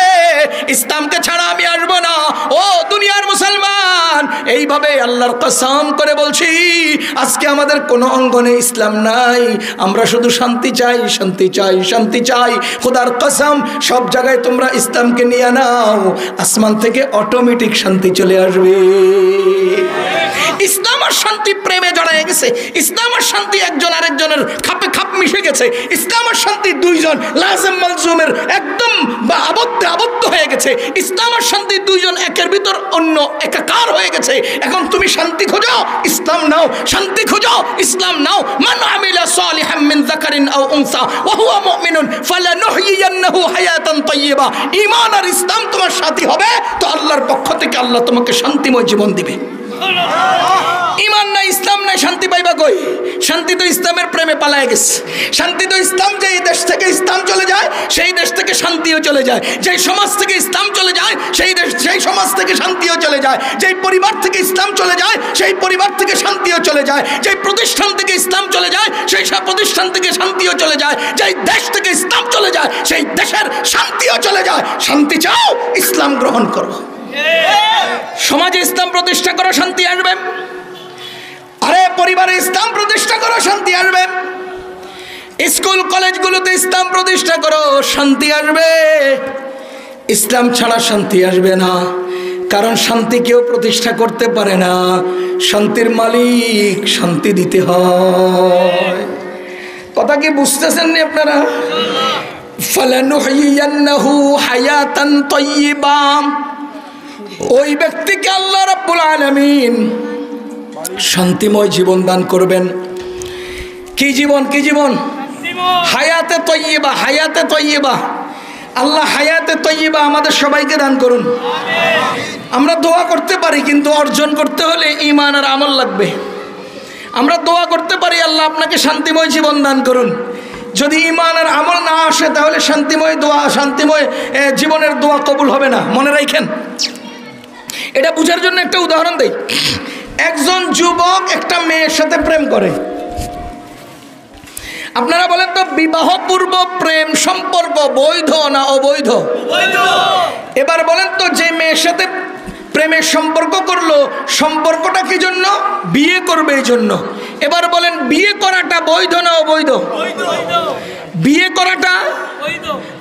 ইসলামকে ছাড়া আমি আসবো না। ও দুনিয়ার মুসলমান, এইভাবে আল্লাহর কসম করে বলছি আজকে আমাদের কোনো অঙ্গনে ইসলাম নাই। আমরা শুধু শান্তি চাই, শান্তি চাই, শান্তি চাই। খোদার কসম সব জায়গায় তোমরা ইসলামকে নিয়ে নাও, আসমান থেকে অটোমেটিক শান্তি চলে আসবে। ইসলাম আর শান্তি প্রেমে জড়ায় গেছে, ইসলাম আর শান্তি একজন আরেকজনের খাপে খাপ মিশে গেছে। ইসলাম আর শান্তি দুইজন লাজেম মালজুমের একদম আবদ্ধ হয়ে গেছে। ইসলাম আর শান্তি দুইজন একের ভিতর অন্য একাকার হয়ে গেছে। এখন তুমি শান্তি খোঁজো, ইসলাম নাও, শান্তি খোঁজো, ইসলাম নাও। মান আমিলা সালিহাম মিন যাকারিন আও উনসা ওয়া হুয়া মুমিনুন ফালানুহইয়ান্নাহু হায়াতান তাইয়্যিবা। ঈমান আর ইসলাম তোমার সাথী হবে তো আল্লাহর পক্ষ থেকে আল্লাহ তোমাকে শান্তিময় জীবন দিবে। ঈমান নাই, ইসলাম নাই, শান্তি পাইবা কই? শান্তি তো ইসলামের প্রেমে পালায় গেছে। শান্তি তো ইসলাম, যে দেশ থেকে ইসলাম চলে যায় সেই দেশ থেকে শান্তিও চলে যায়, যেই সমাজ থেকে ইসলাম চলে যায় সেই সমাজ থেকে শান্তিও চলে যায়, যেই পরিবার থেকে ইসলাম চলে যায় সেই পরিবার থেকে শান্তিও চলে যায়, যেই প্রতিষ্ঠান থেকে ইসলাম চলে যায় সেই সব প্রতিষ্ঠান থেকে শান্তিও চলে যায়, যেই দেশ থেকে ইসলাম চলে যায় সেই দেশের শান্তিও চলে যায়। শান্তি চাও, ইসলাম গ্রহণ করো, সমাজে ইসলাম প্রতিষ্ঠা করো, শান্তি আসবে। আরে পরিবারে ইসলাম প্রতিষ্ঠা করো, শান্তি আসবে। স্কুল কলেজগুলোতে ইসলাম প্রতিষ্ঠা করো, শান্তি আসবে। ইসলাম ছাড়া শান্তি আসবে না, কারণ শান্তি কেউ প্রতিষ্ঠা করতে পারে না, শান্তির মালিক শান্তি দিতে হয়। কথা কি বুঝতেছেন না আপনারা? ফালানুহইয়ান্নাহু হায়াতান তাইয়্যিবা, ওই ব্যক্তিকে আল্লাহ রাব্বুল আলামিন শান্তিময় জীবন দান করবেন। কি জীবন? কি জীবন? হায়াতে তাইয়্যিবা। হায়াতে তাইয়্যিবা, আল্লাহ হায়াতে তাইয়্যিবা আমাদের সবাইকে দান করুন। আমরা দোয়া করতে পারি, কিন্তু অর্জন করতে হলে ঈমান আর আমল লাগবে। আমরা দোয়া করতে পারি আল্লাহ আপনাকে শান্তিময় জীবন দান করুন, যদি ঈমান আর আমল না আসে তাহলে শান্তিময় দোয়া, শান্তিময় জীবনের দোয়া কবুল হবে না। মনে রাখেন, এটা বোঝার জন্য একটা উদাহরণ দেই। একজন যুবক একটা মেয়ের সাথে প্রেম করে। আপনারা বলেন তো, বিবাহ পূর্ব প্রেম সম্পর্ক বৈধ না অবৈধ? এবার বলেন তো, যে মেয়ের সাথে প্রেমের সম্পর্ক করলো, সম্পর্কটা কি জন্য? বিয়ে করবে এই জন্য। এবার বলেন, বিয়ে করাটা বৈধ না অবৈধ? বিয়ে করাটা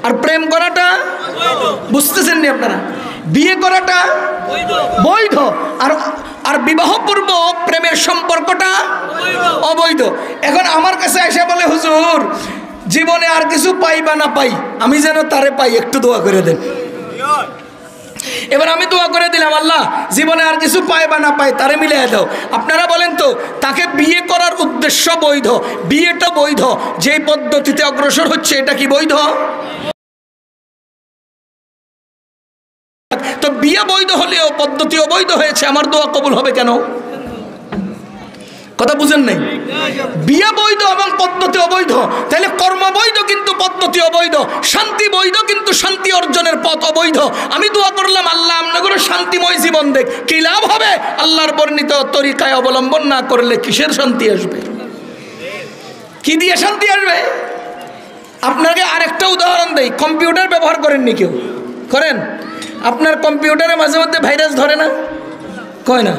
আর প্রেম করাটা, বুঝতেছেন নি আপনারা? বিয়ে করাটা বৈধ, আর বিবাহ পূর্ব প্রেমের সম্পর্কটা অবৈধ। এখন আমার কাছে এসে বলে, হুজুর জীবনে আর কিছু পাই বা না পাই, আমি যেন তারে পাই, একটু দোয়া করে দেন। এবার আমি দোয়া করে দিলাম, আল্লাহ জীবনে আর কিছু পায় বা না পায় তারে মিলিয়ে দাও। আপনারা বলেন তো, তাকে বিয়ে করার উদ্দেশ্য বৈধ, বিয়েটা বৈধ, যে পদ্ধতিতে অগ্রসর হচ্ছে এটা কি বৈধ? তো বিয়ে বৈধ হলেও পদ্ধতি অবৈধ হয়েছে, আমার দোয়া কবুল হবে কেন? কথা বুঝেন নাই? বিয়ে বৈধ এবং পদ্ধতি অবৈধ, তাহলে কর্ম বৈধ কিন্তু পদ্ধতি অবৈধ, শান্তি বৈধ কিন্তু শান্তি অর্জনের পথ অবৈধ। আমি দোয়া করলাম, আল্লাহ আপনাদের শান্তিময় জীবন দেখ, কি লাভ হবে? আল্লাহর বর্ণিত তরিকায় অবলম্বন না করলে কিসের শান্তি আসবে? কি দিয়ে শান্তি আসবে? আপনাকে আরেকটা উদাহরণ দেই। কম্পিউটার ব্যবহার করেননি? কেউ করেন? আপনার কম্পিউটারে মাঝে মধ্যে ভাইরাস ধরে না? কয় না?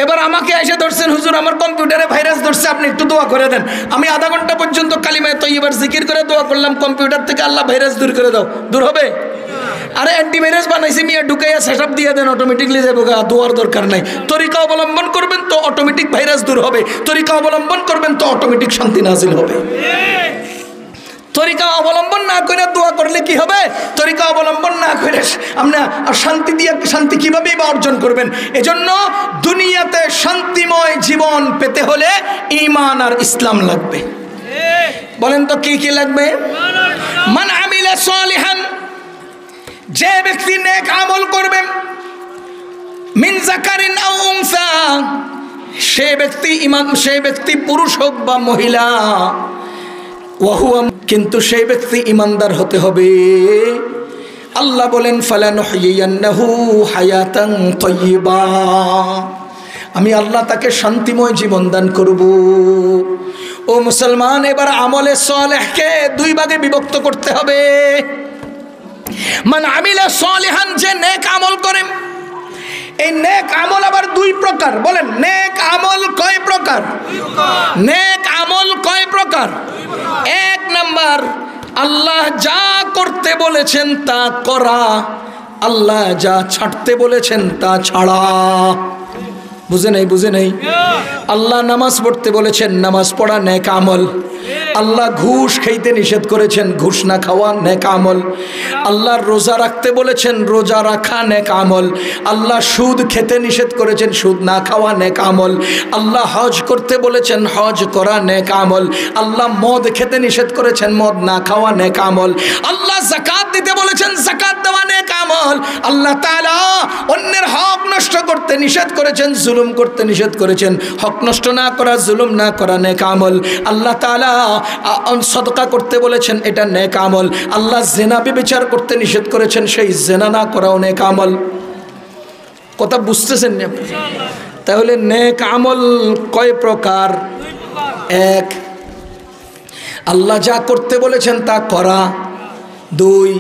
এবার আমাকে এসে ধরছেন, হুজুর আমার কম্পিউটারে ভাইরাস ধরছে, আপনি একটু দোয়া করে দেন। আমি আধা ঘন্টা পর্যন্ত কালিমায়ে তয়্যিবার জিকির করে দোয়া করলাম, কম্পিউটার থেকে আল্লাহ ভাইরাস দূর করে দাও, দূর হবে? আরে অ্যান্টিভাইরাস বানাইছি মিয়া, ঢুকাইয়া সেটআপ দিয়ে দেন, অটোমেটিকলি যাবো, দোয়ার দরকার নাই। তরিকা অবলম্বন করবেন তো অটোমেটিক ভাইরাস দূর হবে, তরিকা অবলম্বন করবেন তো অটোমেটিক শান্তি নাজিল হবে। তরিকা অবলম্বন না করে দোয়া করলে কি হবে? তরিকা অবলম্বন না করে আমরা শান্তি দিয়ে শান্তি কিভাবেই বা অর্জন করবেন? এজন্য দুনিয়াতে শান্তিময় জীবন পেতে হলে ঈমান আর ইসলাম লাগবে। বলেন তো কি কি লাগবে? মান আমিলা সালিহান, যে ব্যক্তি নেক আমল করবে, মিন যাকারিন আও উনসা, সে ব্যক্তি ঈমান, সে ব্যক্তি পুরুষ হোক বা মহিলা, ওয়াহুয়া, কিন্তু সেই ব্যক্তি ইমানদার হতে হবে। আল্লাহ বলেন, ফালানুহইয়ান্নাহু হায়াতান তাইয়্যিবা, আমি আল্লাহ তাকে শান্তিময় জীবন দান করব। ও মুসলমান, এবার আমলে সালেহকে দুই ভাগে বিভক্ত করতে হবে। মান আমিলা সালিহান, যে নেক আমল করে। এই নেক আমল আবার দুই প্রকার। বলেন, নেক আমল কয় প্রকার? নেক আমল কয় প্রকার? এক নাম্বার, আল্লাহ যা করতে বলেছেন তা করা, আল্লাহ যা ছাড়তে বলেছেন তা ছাড়া। বুঝে নেই? বুঝে নেই? আল্লাহ নামাজ পড়তে বলেছেন, নামাজ পড়া নেক আমল। আল্লাহ ঘুষ খাইতে নিষেধ করেছেন, ঘুষ না খাওয়া নেক আমল। আল্লাহ রোজা রাখতে বলেছেন, রোজা রাখা নেক আমল। আল্লাহ সুদ খেতে নিষেধ করেছেন, সুদ না খাওয়া নেক আমল। আল্লাহ হজ করতে বলেছেন, হজ করা নেক আমল। আল্লাহ মদ খেতে নিষেধ করেছেন, মদ না খাওয়া নেক আমল। আল্লাহ যাকাত দিতে বলেছেন, যাকাত দেওয়া নেক আমল। আল্লাহ তাআলা অন্যের হক নষ্ট করতে নিষেধ করেছেন, জুলুম করতে নিষেধ করেছেন, হক নষ্ট না করা, জুলুম না করা নেক আমল। আল্লাহ তাআলা সদকা করতে বলেছেন, এটা নেক আমল। আল্লাহ জিনা ব্যভিচার করতে নিষেধ করেছেন, সেই জিনা না করাও নেক আমল। কথা বুঝতেছেন না? তাহলে নেক আমল কয় প্রকার? এক, আল্লাহ যা করতে বলেছেন তা করা। দুই,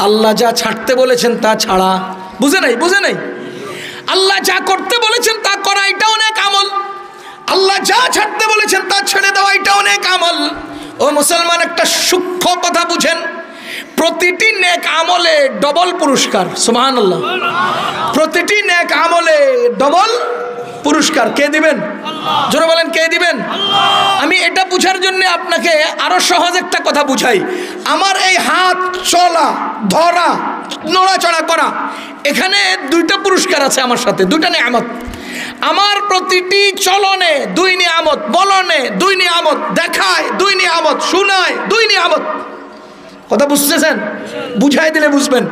আল্লাহ যা ছাড়তে বলেছেন তা ছাড়া। বুঝে নাই? বুঝে নাই? আল্লাহ যা করতে বলেছেন তা করা, এটাও নেক আমল। আল্লাহ যা ছাড়তে বলেছেন তা ছেড়ে দেওয়া, এটাও নেক আমল। ও মুসলমান, একটা সূক্ষ্ম কথা বুঝেন, প্রতিটি নেক আমলে ডবল পুরস্কার। সুবহানাল্লাহ। প্রতিটি নেক আমলে ডবল পুরস্কার কে দিবেন? জোরে বলেন, কে দিবেন? আমি এটা বুঝার জন্য আপনাকে আরো সহজ একটা কথা বুঝাই। আমার এই হাত চলা, ধরা, নড়াচড়া করা, এখানে দুইটা পুরস্কার আছে আমার সাথে, দুইটা নিয়ামত। আমার প্রতিটি চলনে দুই নিয়ামত, বলনে দুই নিয়ামত, দেখায় দুই নিয়ামত, শোনায় দুই নিয়ামত। কথা বুঝতেছেন? বুঝাই দিলে বুঝবেন।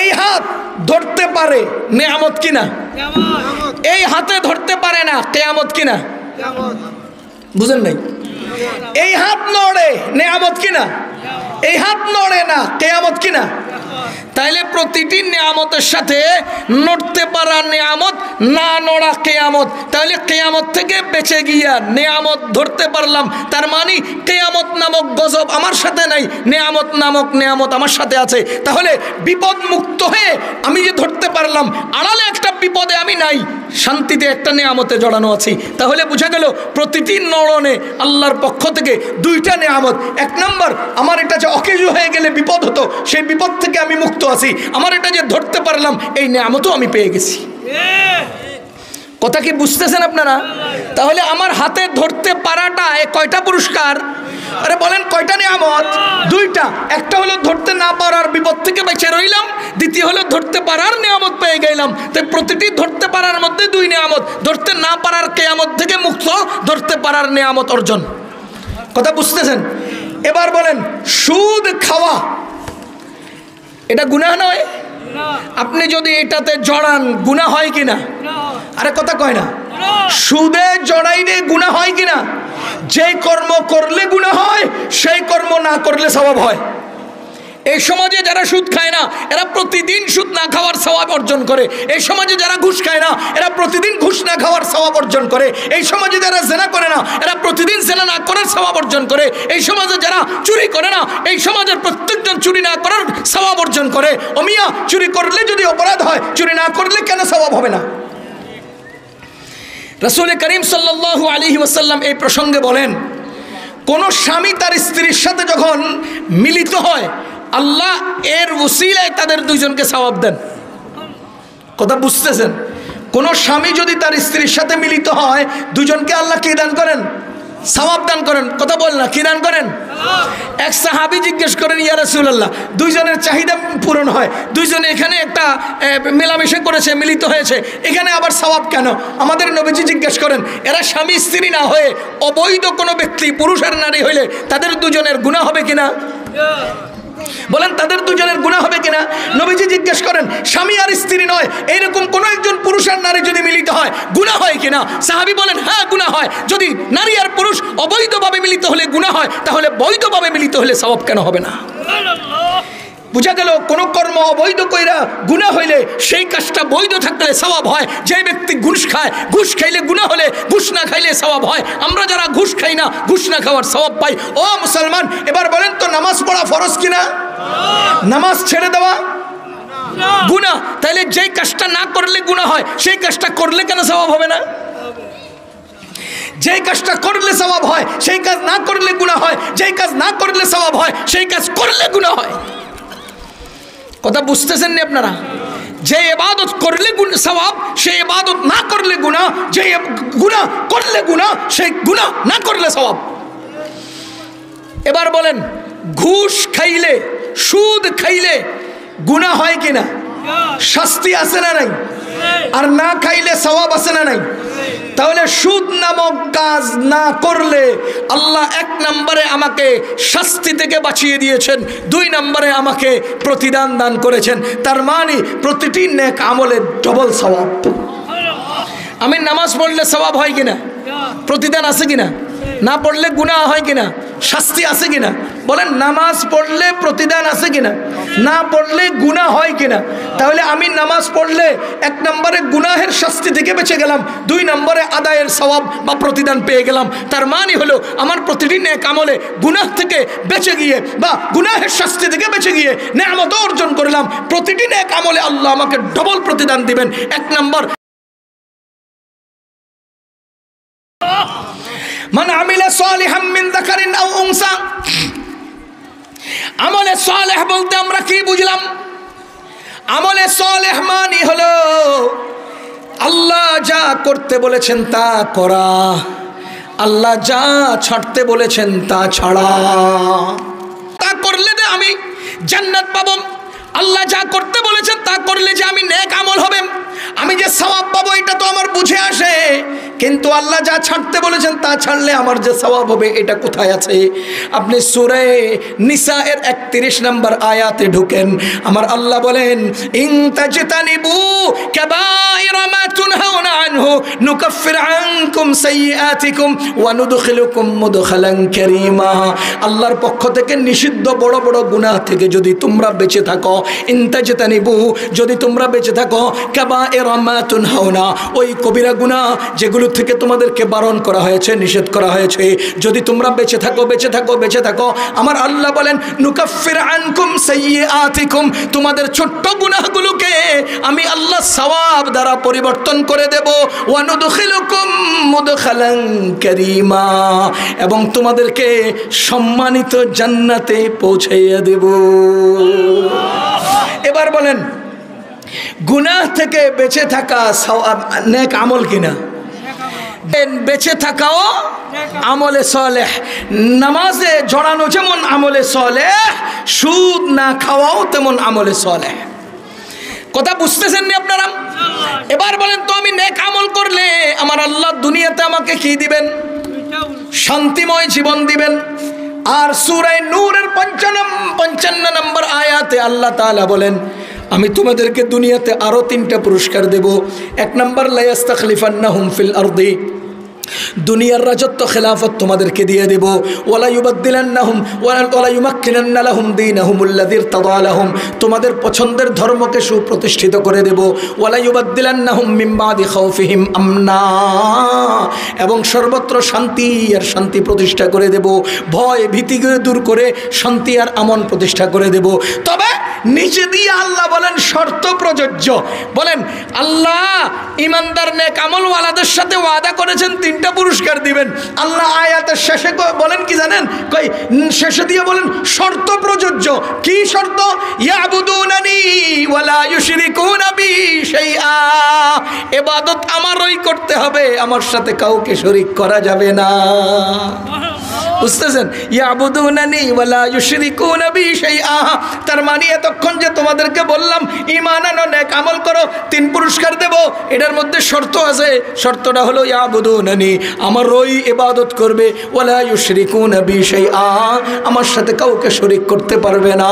এই হাত ধরতে পারে, নিয়ামত কিনা? এই হাতে ধরতে পারে না, কিয়ামত কিনা? বুঝেন নাই? এই হাত নড়ে, নিয়ামত কিনা? এই হাত নড়ে না, কিয়ামত কিনা? তাইলে প্রতিটি নিয়ামতের সাথে নড়তে পারা নিয়ামত, না নড়া কিয়ামত। তাহলে কিয়ামত থেকে বেঁচে গিয়া নিয়ামত ধরতে পারলাম, তার মানে কিয়ামত নামক গজব আমার সাথে নাই, নিয়ামত নামক নিয়ামত আমার সাথে আছে। তাহলে বিপদ মুক্ত হয়ে আমি যে ধরতে পারলাম, আড়ালে একটা বিপদে আমি নাই, শান্তিতে একটা নিয়ামতে জড়ানো আছি। তাহলে বোঝা গেল প্রতিটি নড়নে আল্লাহর পক্ষ থেকে দুইটা নিয়ামত। এক নম্বর, আমার এটা যে অকেজো হয়ে গেলে বিপদ হতো, সেই বিপদ থেকে আমি মুক্ত আছি। আমার এটা যে ধরতে পারলাম, এই নিয়ামতও আমি পেয়ে গেছি। কথা কি বুঝতেছেন আপনারা? তাহলে আমার হাতে ধরতে পারাটা কয়টা পুরস্কার? আরে বলেন, কয়টা নিয়ামত? দুইটা। একটা হলো ধরতে না পারার বিপদ থেকে বেঁচে রইলাম, দ্বিতীয় হলো ধরতে পারার নিয়ামত পেয়ে গেলাম। তাই প্রতিটি ধরতে পারার মধ্যে দুই নিয়ামত, ধরতে না পারার কিয়ামত থেকে মুক্ত, ধরতে পারার নিয়ামত অর্জন। কথা বুঝতেছেন? এবার বলেন, সুদ খাওয়া এটা গুনাহ নয়? আপনি যদি এটাতে জড়ান, গুনাহ হয় কিনা? আরে কথা কয় না। সুদে জড়াইলে গুনাহ হয় কিনা? যে কর্ম করলে গুনাহ হয়, সেই কর্ম না করলে সওয়াব হয়। এই সমাজে যারা সুদ খায় না, এরা প্রতিদিন সুদ না খাওয়ার সওয়াব অর্জন করে। এই সমাজে যারা ঘুষ খায় না, এরা প্রতিদিন ঘুষ না খাওয়ার সওয়াব অর্জন করে। এই সমাজে যারা জেনা করে না, এরা প্রতিদিন জেনা না করার সওয়াব অর্জন করে। এই সমাজে যারা চুরি করে না, এই সমাজের প্রত্যেকজন চুরি না করার সওয়াব অর্জন করে। ও মিয়া, চুরি করলে যদি অপরাধ হয়, চুরি না করলে কেন সওয়াব হবে না? রাসূল করিম সাল্লাল্লাহু আলাইহি ওয়াসাল্লাম এই প্রসঙ্গে বলেন, কোন স্বামী তার স্ত্রীর সাথে যখন মিলিত হয়, আল্লাহ এর ওসিলায় তাদের দুইজনকে সওয়াব দেন। কথা বুঝতেছেন? কোন স্বামী যদি তার স্ত্রীর সাথে মিলিত হয়, দুজনকে আল্লাহ কি দান করেন? সওয়াব দান করেন। কথা বল না, কি দান করেন? এক সাহাবী জিজ্ঞেস করেন, ইয়া রাসূলুল্লাহ, দুইজনের চাহিদা পূরণ হয়, দুইজনে এখানে একটা মেলামেশা করেছে, মিলিত হয়েছে, এখানে আবার সওয়াব কেন? আমাদের নবীজি জিজ্ঞেস করেন, এরা স্বামী স্ত্রী না হয়ে অবৈধ কোনো ব্যক্তি, পুরুষ আর নারী হইলে তাদের দুজনের গুনাহ হবে কিনা? বলেন, তাদের দুজনের গুনাহ হবে কিনা? নবীজি জিজ্ঞেস করেন, স্বামী আর স্ত্রী নয়, এইরকম কোন একজন পুরুষ আর নারী যদি মিলিত হয়, গুনাহ হয় কিনা? সাহাবী বলেন, হ্যাঁ গুনাহ হয়। যদি নারী আর পুরুষ অবৈধভাবে মিলিত হলে গুনাহ হয়, তাহলে বৈধভাবে মিলিত হলে সওয়াব কেন হবে না? বুঝা গেল, কোন কর্ম অবৈধ কইরা গুনাহ হইলে সেই কাজটা বৈধ থাকলে সওয়াব হয়। যে ব্যক্তি ঘুষ খায়, ঘুষ খাইলে গুনাহ হলে ঘুষ না খাইলে সওয়াব হয়। আমরা যারা ঘুষ খাই না, ঘুষ না খাওয়ার সওয়াব পাই। ও মুসলমান, এবার বলেন তো, নামাজ পড়া ফরজ কিনা? নামাজ ছেড়ে দেওয়া গুনাহ। তাইলে যেই কাজটা না করলে গুনাহ হয়, সেই কাজটা করলে কেন সওয়াব হবে না? যেই কাজটা করলে সওয়াব হয়, সেই কাজ না করলে গুনাহ হয়। যেই কাজ না করলে সওয়াব হয়, সেই কাজ করলে গুনাহ হয়। কথা বুঝতেছেন না আপনারা? যে ইবাদত করলে সওয়াব, সেই ইবাদত না করলে গুনাহ। যে গুনাহ করলে গুনাহ, সেই গুনাহ না করলে সওয়াব। এবার বলেন, ঘুষ খাইলে, সুদ খাইলে গুনাহ হয় কিনা? শাস্তি আছে না নাই? আর না খাইলে সওয়াব আছে না নাই? তাহলে সুদ নামক কাজ না করলে আল্লাহ এক নম্বরে আমাকে শাস্তি থেকে বাঁচিয়ে দিয়েছেন, দুই নম্বরে আমাকে প্রতিদান দান করেছেন। তার মানে প্রতিটি নেক আমলে ডবল সওয়াব। আমি নামাজ পড়লে সওয়াব হয় কিনা? প্রতিদান আছে কিনা? না পড়লে গুনাহ হয় কিনা? শাস্তি আছে কিনা? বলেন, নামাজ পড়লে প্রতিদান আছে কিনা? না পড়লে গুনাহ হয় কিনা? তাহলে আমি নামাজ পড়লে এক নম্বরে গুনাহের শাস্তি থেকে বেঁচে গেলাম, দুই নম্বরে আদায়ের সওয়াব বা প্রতিদান পেয়ে গেলাম। তার মানে হলো, আমার প্রতিটি নেক আমলে গুনাহ থেকে বেঁচে গিয়ে বা গুনাহের শাস্তি থেকে বেঁচে গিয়ে নেয়ামত অর্জন করলাম। প্রতিটি নেক আমলে আল্লাহ আমাকে ডবল প্রতিদান দিবেন। এক নম্বর, মান আমিলা সালিহাম মিন যাকারিন আও উনসা। আমলে সালেহ বলতে আমরা কি বুঝলাম? আমলে সালেহ মানে হলো আল্লাহ যা করতে বলেছেন তা করা, আল্লাহ যা ছাড়তে বলেছেন তা ছাড়া। তা করলে যে আমি জান্নাত পাবো, আল্লাহ যা করতে বলেছেন তা করলে যে আমি নেক আমল হবে, আমি যে সওয়াব পাবো এটা তো আমার বুঝে আসে। কিন্তু আল্লাহ যা ছাড়তে বলেছেন তা ছাড়লে আমার যে সওয়াব হবে এটা কোথায় আছে? আপনি সূরা নিসা এর 31 নম্বর আয়াতে ঢুকেন, আমার আল্লাহ বলেন ইন তাজতানিবু কাবাইরা মা তুনহাউনা আনহু নুকাফির আনকুম সাইয়্যাতিকুম ওয়া নুদখিলুকুম মুদখালান কারীমা। আল্লাহর পক্ষ থেকে নিষিদ্ধ বড় বড় গুনাহ থেকে যদি তোমরা বেঁচে থাকো, ইন তাজতানিবু যদি তোমরা বেঁচে থাকো কাবাইরা মা তুনহাউনা, ওই কবিরা গুনাহ যেগুলো থেকে তোমাদেরকে বারণ করা হয়েছে, নিষেধ করা হয়েছে, যদি তোমরা বেঁচে থাকো বেঁচে থাকো বেঁচে থাকো, আমার আল্লাহ বলেন নুকাফির আনকুম সাইয়্যাতিকুম, তোমাদের ছোট্ট গুনাহগুলোকে আমি আল্লাহ সওয়াব দ্বারা পরিবর্তন করে দেব। ওয়া নুদখিলুকুম মুদখালান কারীমা, এবং তোমাদেরকে সম্মানিত জান্নাতে পৌঁছাইয়া দেব। এবার বলেন গুনাহ থেকে বেঁচে থাকা সওয়াব নেক আমল কিনা? বেঁচে থাকাও আমলে সালেহ, নামাজে জড়ানো যেমন আমলে সালেহ, সুদ না খাওয়াও তেমন আমলে সালেহ। কথা বুঝতেছেন না আপনারা? এবার বলেন তো আমি নেক আমল করলে আমার আল্লাহ দুনিয়াতে আমাকে কি দিবেন? শান্তিময় জীবন দিবেন। আর সূরা নূরের 55 নম্বর আয়াতে আল্লাহ তাআলা বলেন আমি তোমাদেরকে দুনিয়াতে আরো 3টা পুরস্কার দেব। 1 নম্বর লা ইস্তাখলিফান্নাহুম ফিল আরদি, দুনিয়ার রাজত্ব খেলাফত তোমাদেরকে দিয়ে দেব। ওয়ালা ইউবাদদিলান্নাহুম ওয়ালা ইউমাক্কিনান্না লাহুম দীনাহুমুল্লাযী ইরতাদা লাহুম, তোমাদের পছন্দের ধর্মকে সুপ্রতিষ্ঠিত করে দেব। ওয়ালা ইউবাদদিলান্নাহুম মিন বাদি খাউফিহিম আমনা, এবং সর্বত্র শান্তি আর শান্তি প্রতিষ্ঠা করে দেব, ভয় ভীতিকে দূর করে শান্তি আর আমন প্রতিষ্ঠা করে দেব। তবে নিচে দিয়ে আল্লাহ বলেন শর্ত প্রযোজ্য, বলেন আল্লাহ ইমানদার নেক আমলওয়ালাদের সাথে ওয়াদা করেছেন 3টা পুরস্কার দিবেন। আল্লাহ আয়াতের শেষে বলেন কি জানেন? কই শেষে দিয়ে বলেন শর্ত প্রযোজ্য। কি শর্ত? ইয়াবুদুনানি ওয়ালা ইউশরিকুনা বি শাইআ, ইবাদত আমারই করতে হবে, আমার সাথে কাউকে শরীক করা যাবে না। বুঝতেছেন? ইয়াবুদুনানি ওয়ালা ইউশরিকুনা বি শাইআ, তার মানে এতক্ষণ যে তোমাদেরকে বললাম ঈমান আনো নেক আমল করো 3 পুরস্কার দেব, এটার মধ্যে শর্ত আছে। শর্তটা হলো ইয়াবুদুনানি, আমারই ইবাদত করবে, ওয়ালা ইউশরিকুনা বি শাইআ, আমার সাথে কাউকে শরীক করতে পারবে না,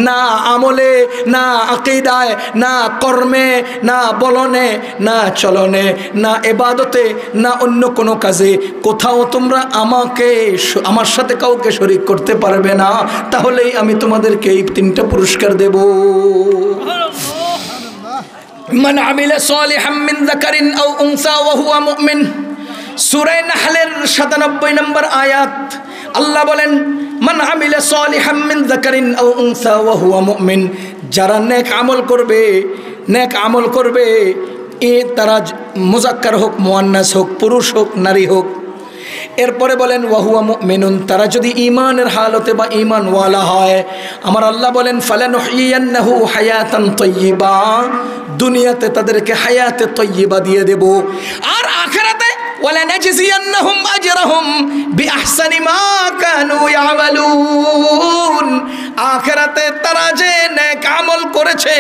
না আমলে, না আকীদায়, না কর্মে, না বলনে, না চলনে, না ইবাদতে, না অন্য কোনো কাজে, কোথাও তোমরা আমার সাথে কাউকে শরীক করতে পারবে না। তাহলেই আমি তোমাদেরকে এই 3টা পুরস্কার দেব। মান আমিলা সালিহাম মিন যাকারিন আও উনসা ওয়া হুয়া মুমিন, সূরা নাহলের 97 নম্বর আয়াত আল্লাহ বলেন মান আমিলা সালিহাম মিন যাকারিন আও উনসা ওয়া হুয়া মুমিন, যারা নেক আমল করবে, নেক আমল করবে, তারা মুযাক্কার হোক মুয়ান্নাস হোক, পুরুষ হোক নারী হোক। এরপরে বলেন ওয়াহুয়া মুমিনুন, তারা যদি ঈমানের হালতে বা ঈমানওয়ালা হয়, আমার আল্লাহ বলেন ফালানুহইয়ান্নাহু হায়াতান তাইয়্যিবা, দুনিয়াতে তাদেরকে হায়াতে তাইয়্যিবা দিয়ে দেব। আর আখিরাতে ওয়ালানাজজিয়ান্নাহুম আজরাহুম বিআহসানি মা কানু ইয়ামালুন, আখিরাতে তারা যে নেক আমল করেছে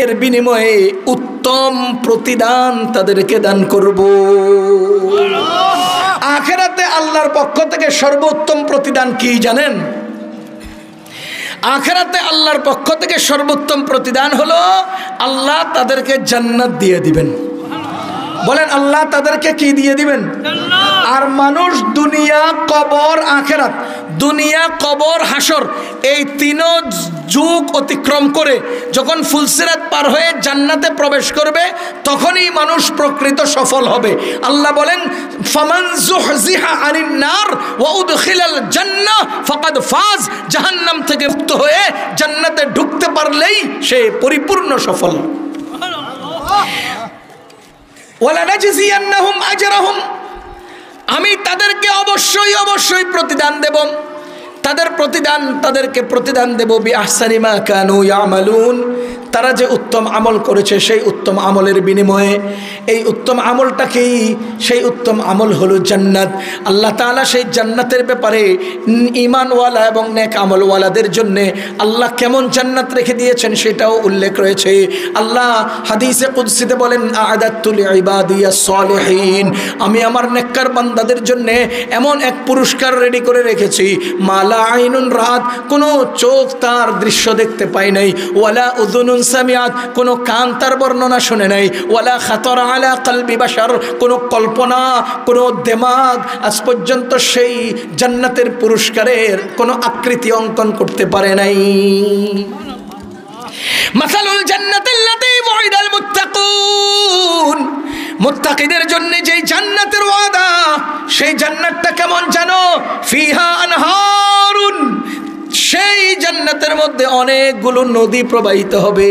এর বিনিময়ে উত্তম প্রতিদান তাদেরকে দান করব। আখিরাতে আল্লাহর পক্ষ থেকে সর্বোত্তম প্রতিদান কি জানেন? আখিরাতে আল্লাহর পক্ষ থেকে সর্বোত্তম প্রতিদান হলো আল্লাহ তাদেরকে জান্নাত দিয়ে দিবেন। বলেন আল্লাহ তাদেরকে কি দিয়ে দিবেন? আর মানুষ দুনিয়া, কবর, আখিরাত, দুনিয়া, কবর, হাসর, এই 3 যুগ অতিক্রম করে যখন ফুলসিরাত পার হয়ে জান্নাতে প্রবেশ করবে তখনই মানুষ প্রকৃত সফল হবে। আল্লাহ বলেন ফামান যুহজিহা আনিন নার ওয়া উদখিলাল জান্নাহ ফাকাদ ফাজ, জাহান্নাম থেকে মুক্ত হয়ে জান্নাতে ঢুকতে পারলেই সে পরিপূর্ণ সফল। ওয়ালানাজজিয়ান্নাহুম আজরাহুম, আমি তাদেরকে অবশ্যই অবশ্যই প্রতিদান দেব, তাদেরকে প্রতিদান দেব বিআহসানি মা কানু ইয়ামালুন, তারা যে উত্তম আমল করেছে সেই উত্তম আমলের বিনিময়ে এই উত্তম আমলটাকেই সেই উত্তম আমল হলো জান্নাত। আল্লাহ তাআলা সেই জান্নাতের ব্যাপারে ঈমানওয়ালা এবং নেক আমলওয়ালাদের জন্য আল্লাহ কেমন জান্নাত রেখে দিয়েছেন সেটাও উল্লেখ রয়েছে। আল্লাহ হাদিসে কুদসিতে বলেন, আ'আদাতু লিইবাদিয়াস সালিহিন, আমি আমার নেককার বান্দাদের জন্য এমন এক পুরস্কার রেডি করে রেখেছি, মালা আইনুন রাত, কোনো চোখ তার দৃশ্য দেখতে পায় নাই, ওয়ালা উযুনুন সামিআত, কোনো কান তার বর্ণনা শুনে নাই, ওয়ালা খাতারা আলা কলবি বাশার, কোনো কল্পনা, কোনো দিমাগ আজ পর্যন্ত সেই জান্নাতের পুরস্কারের কোনো আকৃতি অঙ্কন করতে পারে নাই। মাসালুল জান্নাতিল্লাতী ওয়াইদাল মুত্তাকুন, মুত্তাকিদের জন্য যেই জান্নাতের ওয়াদা, সেই জান্নাতটা কেমন জানো? ফিহা আনহারুন, সেই জান্নাতের মধ্যে অনেকগুলো নদী প্রবাহিত হবে।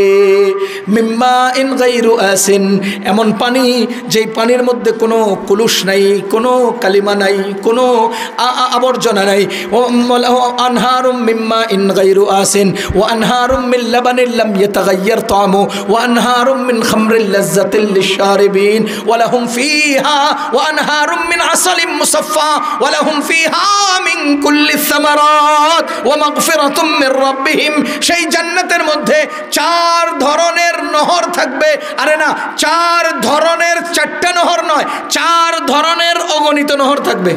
মিম্মা ইন গায়রু আসিন, এমন পানি যেই পানির মধ্যে কোনো কুলুষ নাই, কোনো কালিমা নাই, কোনো আবর্জনা নাই। আনহারুম মিম্মা ইন গায়রু আসিন ওয়া আনহারুম মিন লাবানিন লাম ইয়াতাগায়্যার তা'মু ওয়া আনহারুম মিন খামরিল লাযযাতিল লিশশারিবিন ওয়া লাহুম ফিহা ওয়া আনহারুম মিন আসালিম মুসাফফা ওয়া লাহুম ফিহা মিন কুল্লিস সামারাত ওয়া মাগফিরাতুম মির রাব্বিহিম। সেই জান্নাতের মধ্যে 4 ধরনের নহর থাকবে। আরে না, 4 ধরনের 4টা নহর নয়, 4 ধরনের অগণিত নহর থাকবে।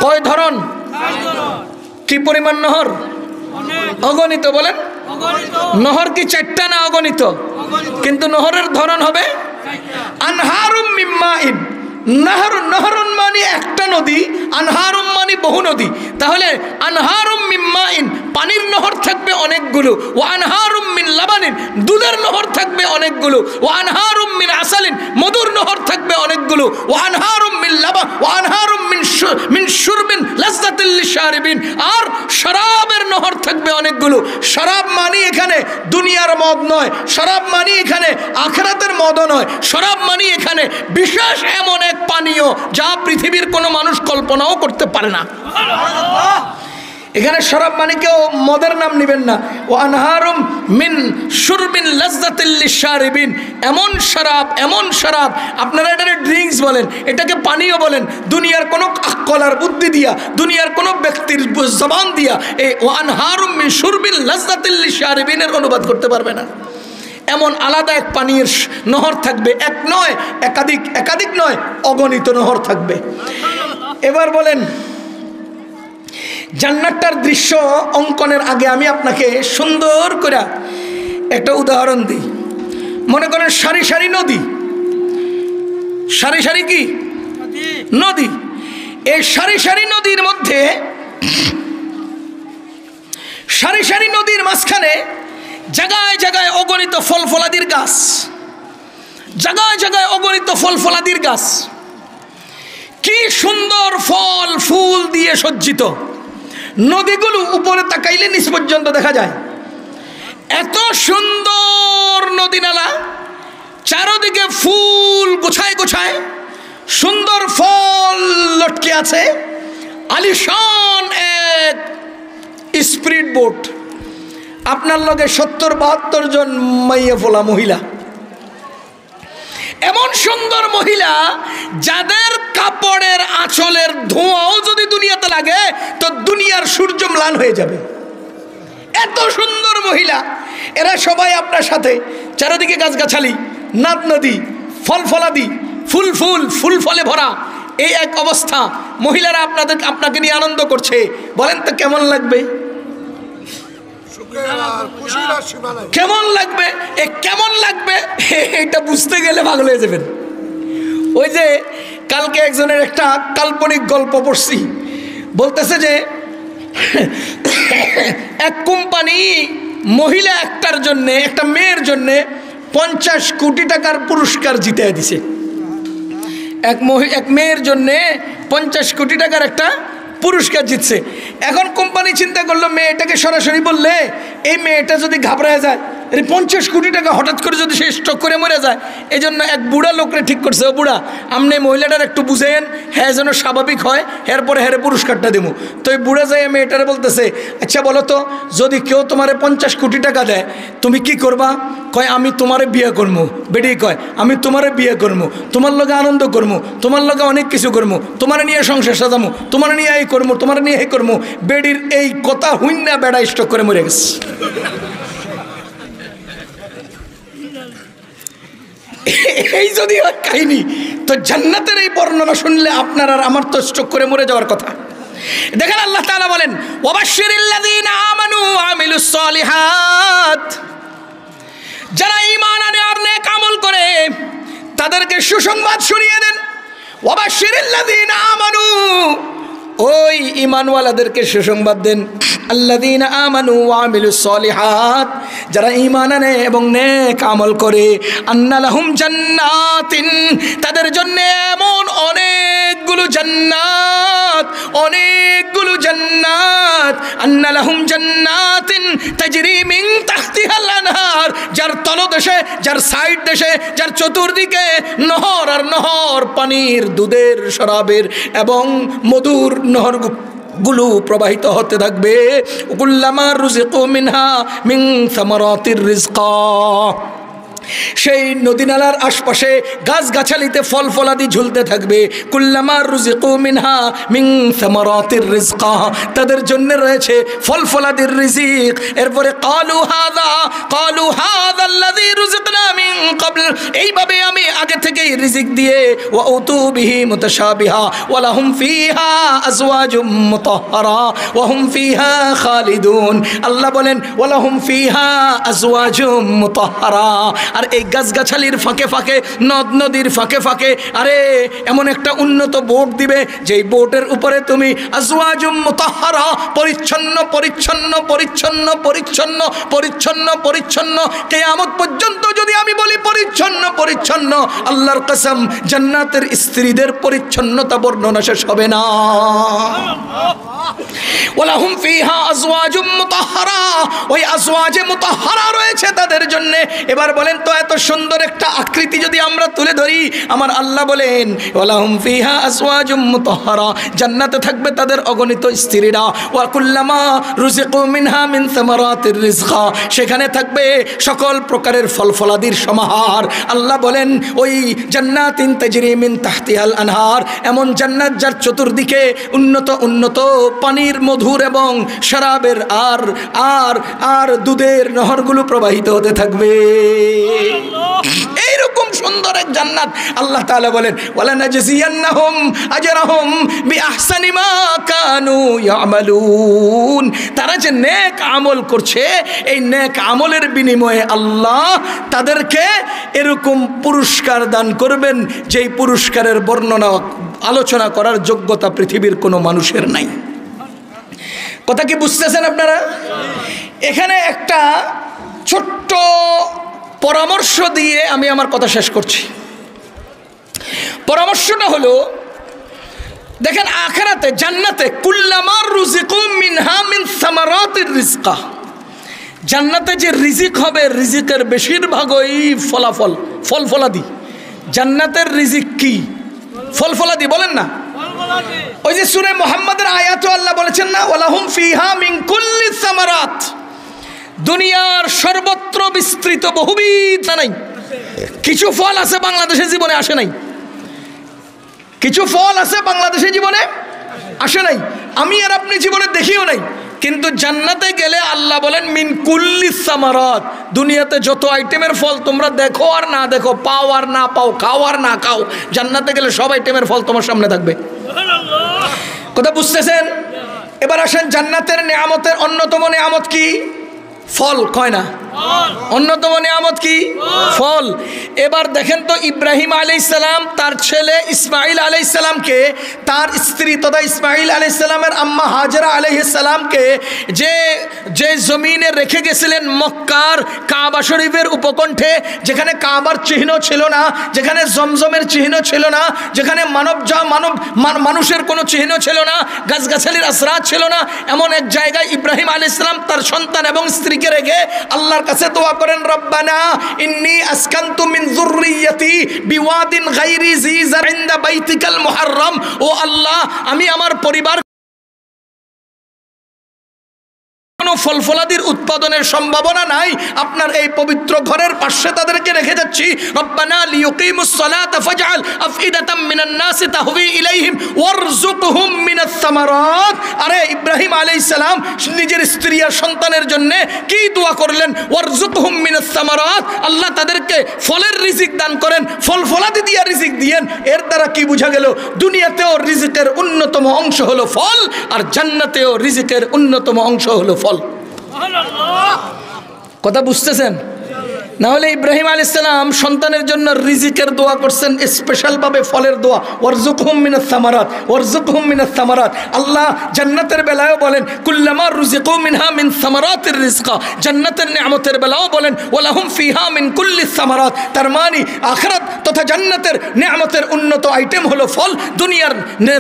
কয় ধরন? কি পরিমাণ নহর? অগণিত। বলেন, নহর কি 4টা না অগণিত? কিন্তু নহরের ধরন হবে আনহারুম মিন মাইন। নহরুন মানে একটা নদী, আনহারুম মানে বহু নদী। তাহলে আনহারুম মিন মাইন, পানির নহর থাকবে অনেকগুলো। ওয়া আনহারুম মিন লাবানিন, দুধের নহর থাকবে অনেকগুলো। ওয়া আনহারুম মিন আসালিন, মধুর নহর থাকবে অনেকগুলো। ওয়া আনহারুম মিন লাবান ওয়া আনহারুম মিন শুরবিন লাযযাতিল লিশশারিবিন, আর শরাবের নহর থাকবে অনেকগুলো। শরাব মানে এখানে দুনিয়ার মদ নয়, শরাব মানে এখানে আখিরাতের মদও নয়, শরাব মানে এখানে বিশেষ এমন এক পানীয় যা পৃথিবীর কোনো মানুষ কল্পনাও করতে পারে না। এখানে শরাব মানে কেউ মদের নাম নেবেন না। ও আনহারুম মিন শুরবিন লাযযাতিল লিশশারিবিন, এমন শরাব, এমন শরাব, আপনারা এটাকে ড্রিঙ্কস বলেন, এটাকে পানীয় বলেন, দুনিয়ার কোনো আকলার বুদ্ধি দিয়া, দুনিয়ার কোনো ব্যক্তির জবান দিয়া এই ও আনহারুম মিন শুরবিন লাযযাতিল লিশশারিবিনের অনুবাদ করতে পারবে না। এমন আলাদা এক পানির নহর থাকবে, এক নয়, একাধিক নয়, অগণিত নহর থাকবে। এবার বলেন, জান্নাতটার দৃশ্য অঙ্কনের আগে আমি আপনাকে সুন্দর করে একটা উদাহরণ দিই। মনে করেন সারি সারি নদী, সারি সারি কি নদী, এই সারি সারি নদীর মধ্যে, সারি সারি নদীর মাঝখানে জায়গায় জায়গায় অগণিত ফল ফলাদির গাছ, জায়গায় জায়গায় অগণিত ফল ফলাদির গাছ, কি সুন্দর ফল ফুল দিয়ে সজ্জিত। নদীগুলো উপরে তাকাইলে নিচ পর্যন্ত দেখা যায়, এত সুন্দর নদী নালা, চারদিকে ফুল গোছায় গোছায়, সুন্দর ফল লটকে আছে, আলিশান এক স্পিড বোট, আপনার লগে 70-72 জন মাইয়া ফোলা মহিলা, এমন সুন্দর মহিলা যাদের কাপড়ের আঁচলের ধোঁয়াও যদি দুনিয়াতে লাগে তো দুনিয়ার সূর্য ম্লান হয়ে যাবে। এত সুন্দর মহিলা, এরা সবাই আপনার সাথে, চারিদিকে গাছগাছালি, নাদ নদী, ফল ফলাদি, ফুল ফুল ফুল ফলে ভরা, এই এক অবস্থা। মহিলারা আপনাকে নিয়ে আনন্দ করছে, বলেন তো কেমন লাগবে? কেমন লাগবে? কেমন লাগবে এটা বুঝতে গেলে পাগল হয়ে যাবেন। ওই যে কালকে একজনের একটা কাল্পনিক গল্প পড়ছি, বলতেছে যে এক কোম্পানি মহিলা একটার জন্য, একটা মেয়ের জন্য 50 কোটি টাকার পুরস্কার জিতে দিছে। এক মেয়ের জন্য 50 কোটি টাকার একটা পুরস্কার জিতছে। এখন কোম্পানি চিন্তা করলো, মেয়েটাকে সরাসরি বললে এই মেয়েটা যদি ঘাবড়ায় যায়, এই 50 কোটি টাকা হঠাৎ করে যদি সে স্ট্রোক করে মরে যায়, এই জন্য এক বুড়া লোকরে ঠিক করছে, ও বুড়া আপনি মহিলাটার একটু বুঝেন, হ্যাঁ যেন স্বাভাবিক হয়, এরপরে হ্যাঁ পুরস্কারটা দেবো। তো এই বুড়া যায় মেয়েটারে বলতেছে, আচ্ছা বলো তো, যদি কেউ তোমারে 50 কোটি টাকা দেয় তুমি কি করবা? কয় আমি তোমারে বিয়ে করবো। বেটি কয় আমি তোমারে বিয়ে করবো, তোমার লগে আনন্দ করবো, তোমার লগে অনেক কিছু করবো, তোমার নিয়ে সংসার সাজামো, তোমার নিয়ে এই করবো, তোমার নিয়ে এই করবো। বেডির এই কথা হুইন্না বেড়া স্ট্রোক করে মরে গেছে। এই যদি হয় কাহিনী, তো জান্নাতের এই বর্ণনা শুনলে আপনার আর আমার তো স্ট্রোক করে মরে যাওয়ার কথা। দেখেন আল্লাহ তাআলা বলেন, ওয়াবাশশিরিল্লাযীনা আমানু ওয়া আমিলুস সালিহাত, যারা ঈমান আনে আর নেক আমল করে তাদেরকে সুসংবাদ শুনিয়ে দেন। ওয়াবাশশিরিল্লাযীনা আমানু, ওই ঈমানওয়ালাদেরকে সুসংবাদ দেন। আল্লাযীনা আমানু ওয়া আমিলুস সালিহাত, যারা ঈমান আনে এবং নেক আমল করে, আন্না লাহুম জান্নাতিন, তাদের জন্য এমন অনেকগুলো জান্নাত, অনেকগুলো জান্নাত, আন্না লাহুম জান্নাতিন তাজরি মিন তাহতিহাল আনহার, যার তলদেশে, যার সাইড দেশে, যার চতুর্দিকে নহর আর নহর, পানির, দুধের, শরাবের এবং মধুর নহর গুলো প্রবাহিত হতে থাকবে। কুল্লামা রুজিকু মিনহা মিন সামারাতির রিজকা, সেই নদী নালার আশপাশে গাছগাছালিতে ফল ফলাদি ঝুলতে থাকবে। কুল্লামা রুজিকু মিনহা মিন সামারাতির রিজকা, তাদের জন্য রয়েছে ফল ফলাদির রিজিক। এরপরে ক্বালু হাযা আল্লাযী রুজিকনা মিন ক্বাবল, এইভাবে আমি আগে থেকেই রিজিক দিয়ে, ওয়া উতু বিহি মুতাশাবিহা ওয়া লাহুম ফিহা আজওয়াজুম মুতাহহারা ওয়া হুম ফিহা খালিদুন। আল্লাহ বলেন ওয়া লাহুম ফিহা আজওয়াজুম মুতাহহারা, আর এই গাছগাছালির ফাঁকে ফাঁকে, নদ নদীর ফাঁকে ফাঁকে, আরে এমন একটা উন্নত বোট দিবে যেই বোটের উপরে তুমি আজওয়াজুম মুতাহহারা, পরিচ্ছন্ন পরিচ্ছন্ন পরিচ্ছন্ন পরিচ্ছন্ন পরিচ্ছন্ন পরিচ্ছন্ন, কিয়ামত পর্যন্ত যদি আমি বলি পরিচ্ছন্ন পরিচ্ছন্ন, আল্লাহর কসম জান্নাতের স্ত্রীদের পরিচ্ছন্নতা বর্ণনা শেষ হবে না। ওয়ালাহুম ফিহা আজওয়াজুম মুতাহহারা, ওই আজওয়াজে মুতাহহারা রয়েছে তাদের জন্য। এবার বলেন তো, এত সুন্দর একটা আকৃতি যদি আমরা তুলে ধরি, আমার আল্লাহ বলেন ওয়ালাহুম ফিহা আজওয়াজুম মুতাহহারা, জান্নাতে থাকবে তাদের অগণিত স্ত্রীরা। ওয়া কুল্লামা রুজিকু মিনহা মিন সামারাতির রিজকা, সেখানে থাকবে সকল প্রকারের ফল ফলাদির সমাহার। আল্লাহ বলেন ওই জান্নাতিন তাজরি মিন তাহতিহাল আনহার, এমন জান্নাত যার চতুর্দিকে উন্নত উন্নত পানির, মধুর এবং শরাবের আর আর আর দুধের নহরগুলো প্রবাহিত হতে থাকবে। এইরকম সুন্দর এক জান্নাত আল্লাহ তাআলা বলেন ওয়ালা নাজজিয়ান্নাহুম আজরাহুম বিআহসানি মা কানু ইয়ামালুন, তারা যে নেক আমল করছে, এই নেক আমলের বিনিময়ে আল্লাহ তাদেরকে এরকম পুরস্কার দান করবেন, যেই পুরস্কারের বর্ণনা আলোচনা করার যোগ্যতা পৃথিবীর কোনো মানুষের নাই। কথা কি বুঝতেছেন আপনারা? এখানে একটা ছোট্ট পরামর্শ দিয়ে আমি আমার কথা শেষ করছি। পরামর্শটা হলো, দেখেন আখিরাতে জান্নাতে কুল্লামা রুজিকু মিনহা মিন সামারাতির রিজকা, জান্নাতে যে রিজিক হবে, রিজিকের বেশিরভাগই ফলাফল, ফল ফলাদি। জান্নাতের রিজিক কি? ফল ফলাদি, বলেন না? ওই যে সূরা মুহাম্মাদের আয়াতে আল্লাহ বলেছেন না, ওয়ালাহুম ফিহা মিন কুল্লি সামারাত, দুনিয়ার সর্বত্র বিস্তৃত বহুবিধ নাই। কিছু ফল আছে বাংলাদেশের জীবনে আসে নাই, কিছু ফল আছে বাংলাদেশের জীবনে আসে নাই, আমি আর আপনি জীবনে দেখিও নাই। কিন্তু জান্নাতে গেলে আল্লাহ বলেন মিন কুল্লি সামারাত, দুনিয়াতে যত আইটেমের ফল তোমরা দেখো আর না দেখো, পাও আর না পাও, খাও আর না খাও, জান্নাতে গেলে সব আইটেমের ফল তোমার সামনে থাকবে। কথা বুঝতেছেন? এবার আসেন, জান্নাতের নিয়ামতের অন্যতম নিয়ামত কি? ফল। কয় না? অন্যতম নিয়ামত কি? ফল। এবার দেখেন তো, ইব্রাহিম আলাইহিস সালাম তার ছেলে ইসমাইল আলাইহিস সালামকে, তার স্ত্রী তথা ইসমাইল আলাইহিস সালামের আম্মা হাজরা আলাইহিস সালামকে যে জমিনে রেখে গেছিলেন, মক্কার কাবা শরীফের উপকণ্ঠে, যেখানে কাবার চিহ্ন ছিল না, যেখানে জমজমের চিহ্ন ছিল না, যেখানে মানুষের কোনো চিহ্ন ছিল না, গাছগাছালির আশ্রয় ছিল না, এমন এক জায়গায় ইব্রাহিম আলাইহিস সালাম তার সন্তান এবং স্ত্রীকে রেখে আল্লাহর আল্লাহর কাছে দোয়া করেন, রব্বানা ইন্নী আসকানতু মিন যুররিয়্যাতি বিওয়াদিন গায়রি যী যারইন ইনদা বাইতিকাল মুহাররম। ও আল্লাহ, আমি আমার পরিবার ফল ফলাদির উৎপাদনের সম্ভাবনা নাই, আপনার এই পবিত্র ঘরের পাশে তাদেরকে রেখে যাচ্ছি। রব্বানা লিয়ুকিমুস সালাতা ফাজআল আফইদাতাম মিনান নাসি তাহওয়ি ইলাইহিম ওয়ারযুকহুম মিনাস সামারাত। আরে ইব্রাহিম আলাইহিস সালাম নিজের স্ত্রী আর সন্তানের জন্য কি দোয়া করলেন? ওয়ারযুকহুম মিনাস সামারাত, আল্লাহ তাদেরকে ফলের রিজিক দান করেন, ফল ফলাদি দিয়ে রিজিক দিয়েন। এর দ্বারা কি বোঝা গেল? দুনিয়াতেও রিজিকের অন্যতম অংশ হলো ফল, আর জান্নাতেও রিজিকের অন্যতম অংশ হলো ফল। কথা বুঝতেছেন? না হলে ইব্রাহিম আলাইহিস সালাম সন্তানের জন্য রিজিকের দোয়া করছেন, স্পেশাল ভাবে ফলের দোয়া, ওয়ারযুকহুম মিনাস সামারাত, ওয়ারযুকহুম মিনাস সামারাত। আল্লাহ জান্নাতের বেলায়ও বলেন কুল্লামা রুজিকু মিনহা মিন সামারাতির রিজকা, জান্নাতের নিয়ামতের বেলাও বলেন ওয়ালাহুম ফিহা মিন কুল্লিস সামারাত। তার মানে আখিরাত তথা জান্নাতের নিয়ামতের উন্নত আইটেম হলো ফল, দুনিয়ার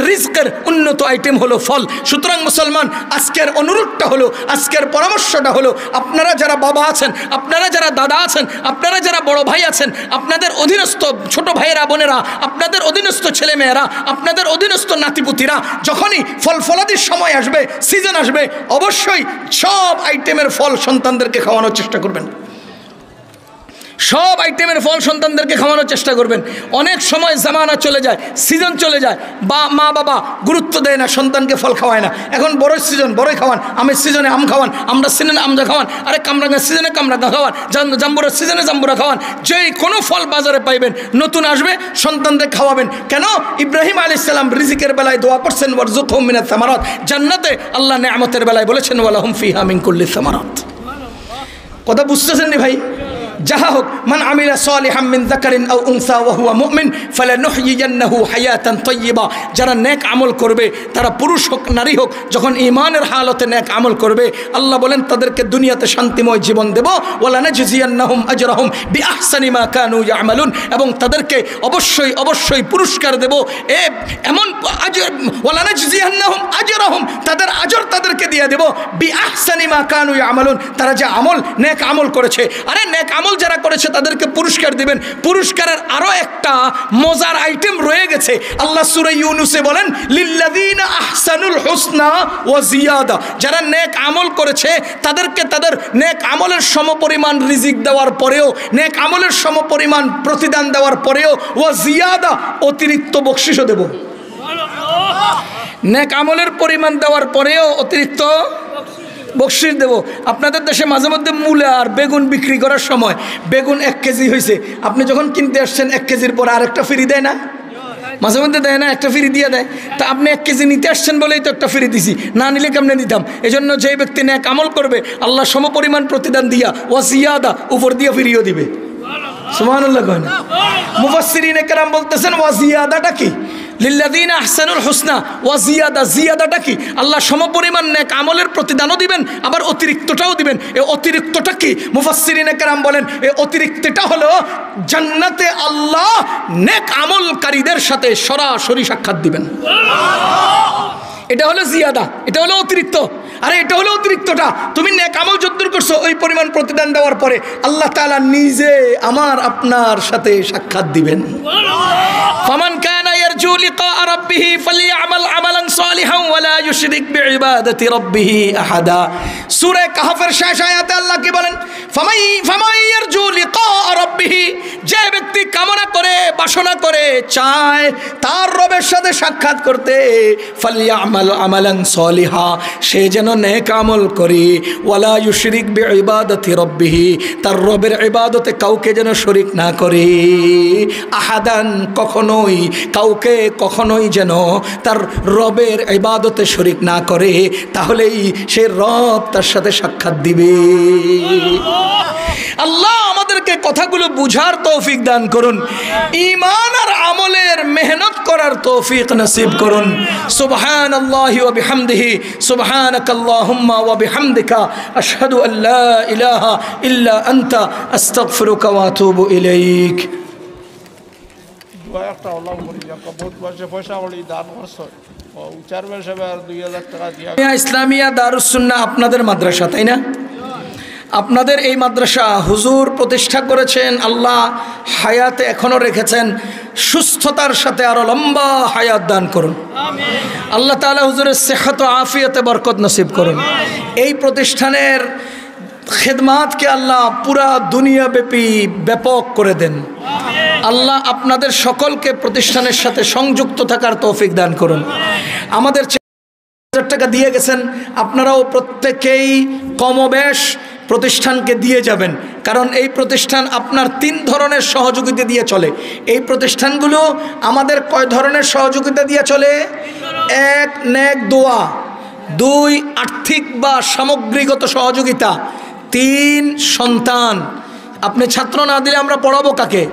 রিজকের উন্নত আইটেম হলো ফল। সুতরাং মুসলমান, আজকের অনুরোধটা হলো, আজকের পরামর্শটা হলো, আপনারা যারা বাবা আছেন, আপনারা যারা দাদা আছেন, আপনারা যারা বড় ভাই আছেন, আপনাদের অধীনস্থ ছোট ভাইয়েরা বোনেরা, আপনাদের অধীনস্থ ছেলে মেয়েরা, আপনাদের অধীনস্থ নাতিপুতিরা, যখনই ফল ফলাদির সময় আসবে, সিজন আসবে, অবশ্যই সব আইটেমের ফল সন্তানদেরকে খাওয়ানোর চেষ্টা করবেন। সব আইটেমের ফল সন্তানদেরকে খাওয়ানোর চেষ্টা করবেন। অনেক সময় জামানা চলে যায়, সিজন চলে যায়, বা মা বাবা গুরুত্ব দেয় না, সন্তানকে ফল খাওয়ায় না। এখন বড়ই সিজন বড়ই খাওয়ান, আমের সিজনে আম খাওয়ান, আমরা সিজনে আমজা খাওয়ান, আরে কামরাঙ্গার সিজনে কামরাঙ্গা খাওয়ান, জাম্বুরার সিজনে জাম্বুরা খাওয়ান। যেই কোনো ফল বাজারে পাইবেন, নতুন আসবে, সন্তানদের খাওয়াবেন। কেন? ইব্রাহিম আলাইহিস সালাম রিজিকের বেলায় দোয়া করছেন ওয়ারযুকহুম মিনাস সামারাত, জান্নাতে আল্লাহ নিয়ামতের বেলায় বলেছেন ওয়ালাহুম ফিহা মিন কুল্লিস সামারাত। কথা বুঝতেছেন নি ভাই? যাহা হোক, মান আমিলা সালিহাম মিন যাকারিন আও উনসা ওয়া হুয়া মুমিন ফালানুহয়িয়ান্নাহু হায়াতান তাইয়্যিবা। যারা নেক আমল করবে, তারা পুরুষ হোক নারী হোক, যখন ঈমানের হালতে নেক আমল করবে, আল্লাহ বলেন তাদেরকে দুনিয়াতে শান্তিময় জীবন দেব। ওয়ালা নাজজিয়ান্নাহুম আজরাহুম বিআহসানি মা কানু ইয়ামালুন, এবং তাদেরকে অবশ্যই অবশ্যই পুরস্কার দেব এমন আজর। ওয়ালা নাজজিয়ান্নাহুম আজরাহুম, তাদের আজর তাদেরকে দিয়ে দেব বিআহসানি মা কানু ইয়ামালুন, তারা যে আমল নেক আমল করেছে। আরে নেক আমল যারা করেছে তাদেরকে পুরস্কার দিবেন। পুরস্কারের আরো একটা মজার আইটেম রয়ে গেছে। আল্লাহ সূরা ইউনূসে বলেন লিল্লাযীনা আহসানুল হুসনা ওয়া জিয়াদা, যারা নেক আমল করেছে তাদেরকে তাদের নেক আমলের সমপরিমাণ রিজিক দেওয়ার পরেও, নেক আমলের সমপরিমাণ প্রতিদান দেওয়ার পরেও ওয়া জিয়াদা, অতিরিক্ত বকশিশও দেব। নেক আমলের পরিমাণ দেওয়ার পরেও অতিরিক্ত বকশিশ দেব। আপনাদের দেশে মাঝে মধ্যে মূলা আর বেগুন বিক্রি করার সময়, বেগুন 1 কেজি হয়েছে, আপনি যখন কিনতে আসছেন 1 কেজির পর আরেকটা ফ্রি দেয় না? মাঝে মধ্যে দেয় না? একটা ফ্রি দিয়ে দেয়। তা আপনি 1 কেজি নিতে আসছেন বলেই তো একটা ফ্রি দিছি, না নিলে কেমনে দিতাম? এই জন্য যে ব্যক্তি নেক আমল করবে, আল্লাহ সমপরিমাণ প্রতিদান দিয়া ওয়া জিয়াদা, উপর দিয়ে ফিরিও দিবে। সুবহানাল্লাহ কয় না? মুফাসসিরিনে কেরাম বলতেছেন ওয়া জিয়াদাটা কি? লিল্লাযীনা আহসানুল হুসনা ওয়া জিয়াদা, জিয়াদাটা কি? আল্লাহ সমপরিমাণ নেক আমলের প্রতিদানও দিবেন, আবার অতিরিক্তটাও দিবেন। এই অতিরিক্তটা কি? মুফাসসিরিনে কেরাম বলেন এই অতিরিক্তটা হলো জান্নাতে আল্লাহ নেক আমলকারীদের সাথে সরাসরি সাক্ষাৎ দিবেন। এটা হলো জিয়াদা, এটা হলো অতিরিক্ত। আরে এটা হলো অতিরিক্তটা। তুমি নেক আমল যদ্দূর করছো, ওই পরিমাণ প্রতিদান দেওয়ার পরে আল্লাহ তাআলা নিজে আমার আপনার সাথে সাক্ষাৎ দিবেন। ফামান কানা ইয়ারজু লিকা রাব্বিহি ফালইআমাল আমালান সালিহান ওয়া লা ইউশরিক বিইবাদাতি রাব্বিহি আহাদা। সূরা কাহফের শেষ আয়াতে আল্লাহ কি বলেন? ফামান ইয়ারজু লিকা রাব্বিহি, যে ব্যক্তি কামনা করে, বাসনা করে, চায় তার রবের সাথে সাক্ষাৎ করতে, ফালইআমাল আমালান সালিহা, সে যেন নেক আমল করে, ওয়ালা ইউশরিক বিইবাদাতি রাব্বিহি, তার রবের ইবাদতে কাউকে যেন শরীক না করে, আহাদান, কখনোই কাউকে কখনোই যেন তার রবের ইবাদতে শরীক না করে, তাহলেই সে রব তার সাথে সাক্ষাৎ দিবে। আল্লাহ আমাদেরকে কথাগুলো বুঝার তৌফিক দান করুন, ঈমান আর আমলের মেহনত করার তৌফিক নসিব করুন। সুবহানাল্লাহি ওয়া বিহামদিহি, সুবহানাকাল্লাহুম্মা ওয়া বিহামদিকা, আশহাদু আল লা ইলাহা ইল্লা আনতা, আস্তাগফিরুকা ওয়া আতুবু ইলাইক। একটা আল্লাহ করি বহুত বছর পয়সা বলি দান করছো, ও 4 বছর 2000 টাকা দিয়া। ইসলামিয়া দারুস সুন্নাহ আপনাদের মাদ্রাসা, তাই না? আপনাদের এই মাদ্রাসা হুজুর প্রতিষ্ঠা করেছেন, আল্লাহ হায়াতে এখনও রেখেছেন, সুস্থতার সাথে আরও লম্বা হায়াত দান করুন। আল্লাহ তাআলা হুজুরের সেহত ও আফিয়তে বরকত নসিব করুন। এই প্রতিষ্ঠানের খেদমাতকে আল্লাহ পুরা দুনিয়াব্যাপী ব্যাপক করে দেন। আল্লাহ আপনাদের সকলকে প্রতিষ্ঠানের সাথে সংযুক্ত থাকার তৌফিক দান করুন। আমাদের টাকা দিয়ে গেছেন, আপনারাও প্রত্যেকেই কমবেশ প্রতিষ্ঠানকে দিয়ে যাবেন, কারণ এই প্রতিষ্ঠান আপনার 3 ধরনের সহযোগিতা দিয়ে চলে। এই প্রতিষ্ঠানগুলো আমাদের কয় ধরনের সহযোগিতা দিয়ে চলে? 1 নেক দোয়া, 2 আর্থিক বা সামগ্রিকগত সহযোগিতা, 3 সন্তান। আপনি ছাত্র না দিলে আমরা পড়াবো কাকে?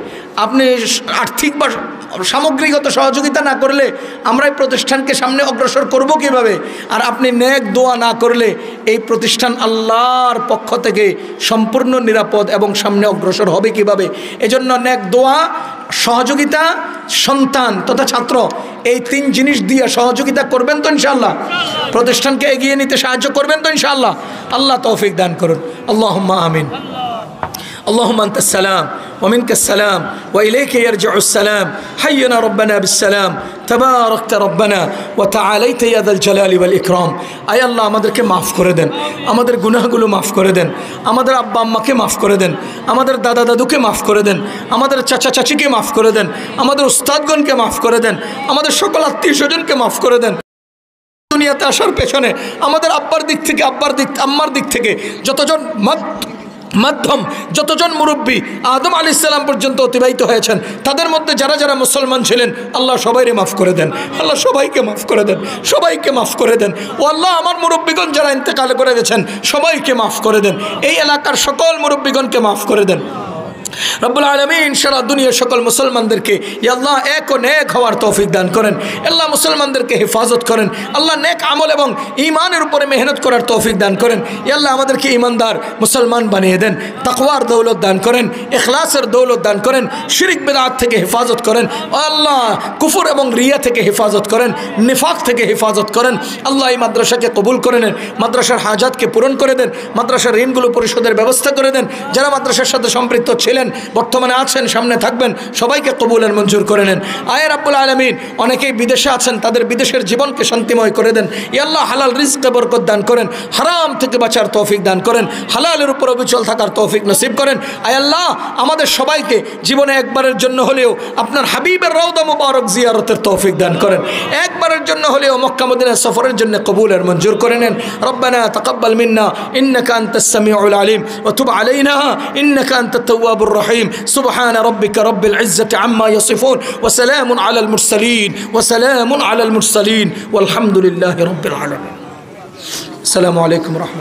আপনি আর্থিক বা সামগ্রিকগত সহযোগিতা না করলে আমরা এই প্রতিষ্ঠানকে সামনে অগ্রসর করব কিভাবে? আর আপনি নেক দোয়া না করলে এই প্রতিষ্ঠান আল্লাহর পক্ষ থেকে সম্পূর্ণ নিরাপদ এবং সামনে অগ্রসর হবে কিভাবে? এজন্য নেক দোয়া, সহযোগিতা, সন্তান তথা ছাত্র, এই 3 জিনিস দিয়ে সহযোগিতা করবেন তো ইনশাআল্লাহ? প্রতিষ্ঠানকে এগিয়ে নিতে সাহায্য করবেন তো ইনশাআল্লাহ? আল্লাহ তৌফিক দান করুন। আল্লাহুম্মা আমিন। اللهم أنت السلام ومنك السلام وإليك يرجع السلام حينا ربنا بالسلام تباركت ربنا وتعاليت يا ذا الجلال والإكرام أي الله আমাদেরকে মাফ করে দেন, আমাদের গুনাহগুলো মাফ করে দেন, আমাদের আব্বা আম্মাকে মাফ করে দেন, আমাদের দাদা দাদুকে মাফ করে দেন, আমাদের চাচা চাচিকে মাফ করে দেন, আমাদের উস্তাদগণকে মাফ করে দেন, আমাদের সকল আত্মীয় স্বজনকে মাফ করে দেন। দুনিয়াতে আসার পেছনে আমাদের আব্বার দিক থেকে আম্মার দিক থেকে যতজন মাধ্যম যতজন মুরব্বী আদম আলাইহিস সালাম পর্যন্ত অতিবাহিত হয়েছেন, তাদের মধ্যে যারা যারা মুসলমান ছিলেন আল্লাহ সবাইকে মাফ করে দেন। আল্লাহ সবাইকে মাফ করে দেন, সবাইকে মাফ করে দেন। ও আল্লাহ আমার মুরব্বীগণ যারা ইন্তেকাল করে গেছেন সবাইকে মাফ করে দেন। এই এলাকার সকল মুরব্বীগণকে মাফ করে দেন। রব্বুল আলামিন সারা দুনিয়ার সকল মুসলমানদেরকে ইয়া আল্লাহ এক ও নেক হওয়ার তৌফিক দান করেন। আল্লাহ মুসলমানদেরকে হেফাজত করেন। আল্লাহ নেক আমল এবং ঈমানের উপরে মেহনত করার তৌফিক দান করেন। ইয়া আল্লাহ আমাদেরকে ঈমানদার মুসলমান বানিয়ে দেন, তাকওয়ার দৌলত দান করেন, ইখলাসের দৌলত দান করেন, শিরক বিদআত থেকে হেফাজত করেন। ও আল্লাহ কুফর এবং রিয়া থেকে হেফাজত করেন, নিফাক থেকে হেফাজত করেন। আল্লাহ এই মাদ্রাসাকে কবুল করে নেন, মাদ্রাসার হাজাতকে পূরণ করে দেন, মাদ্রাসার ঋণগুলো পরিশোধের ব্যবস্থা করে দেন। যারা মাদ্রাসার সাথে সম্পৃক্ত ছিলেন, বর্তমানে আছেন, সামনে থাকবেন, সবাইকে কবুলের মঞ্জুর করে নেন। আয় রাব্বুল আলামিন অনেকেই বিদেশে আছেন, তাদের বিদেশের জীবনকে শান্তিময় করে দেন। ইয়া আল্লাহ হালাল রিজকে বরকত দান করেন, হারাম থেকে বাঁচার তৌফিক দান করেন, হালালের উপর অবিচল থাকার তৌফিক নসিব করেন। আয় আল্লাহ আমাদের সবাইকে জীবনে একবারের জন্য হলেও আপনার হাবিবের রওজা মুবারক জিয়ারতের তৌফিক দান করেন, একবারের জন্য হলেও মক্কা মদিনা সফরের জন্য কবুলের মঞ্জুর করে নেন। রব্বানা তাকাব্বাল মিন্না ইন্নাকা আনতাস সামিউল আলিম ওয়া তুব আলাইনা ইন্নাকা আনতাত তাওয়াবুর রহিম। سبحان ربك رب العزة عما يصفون وسلام على المرسلين والحمد لله رب العالمين. السلام عليكم ورحمة الله.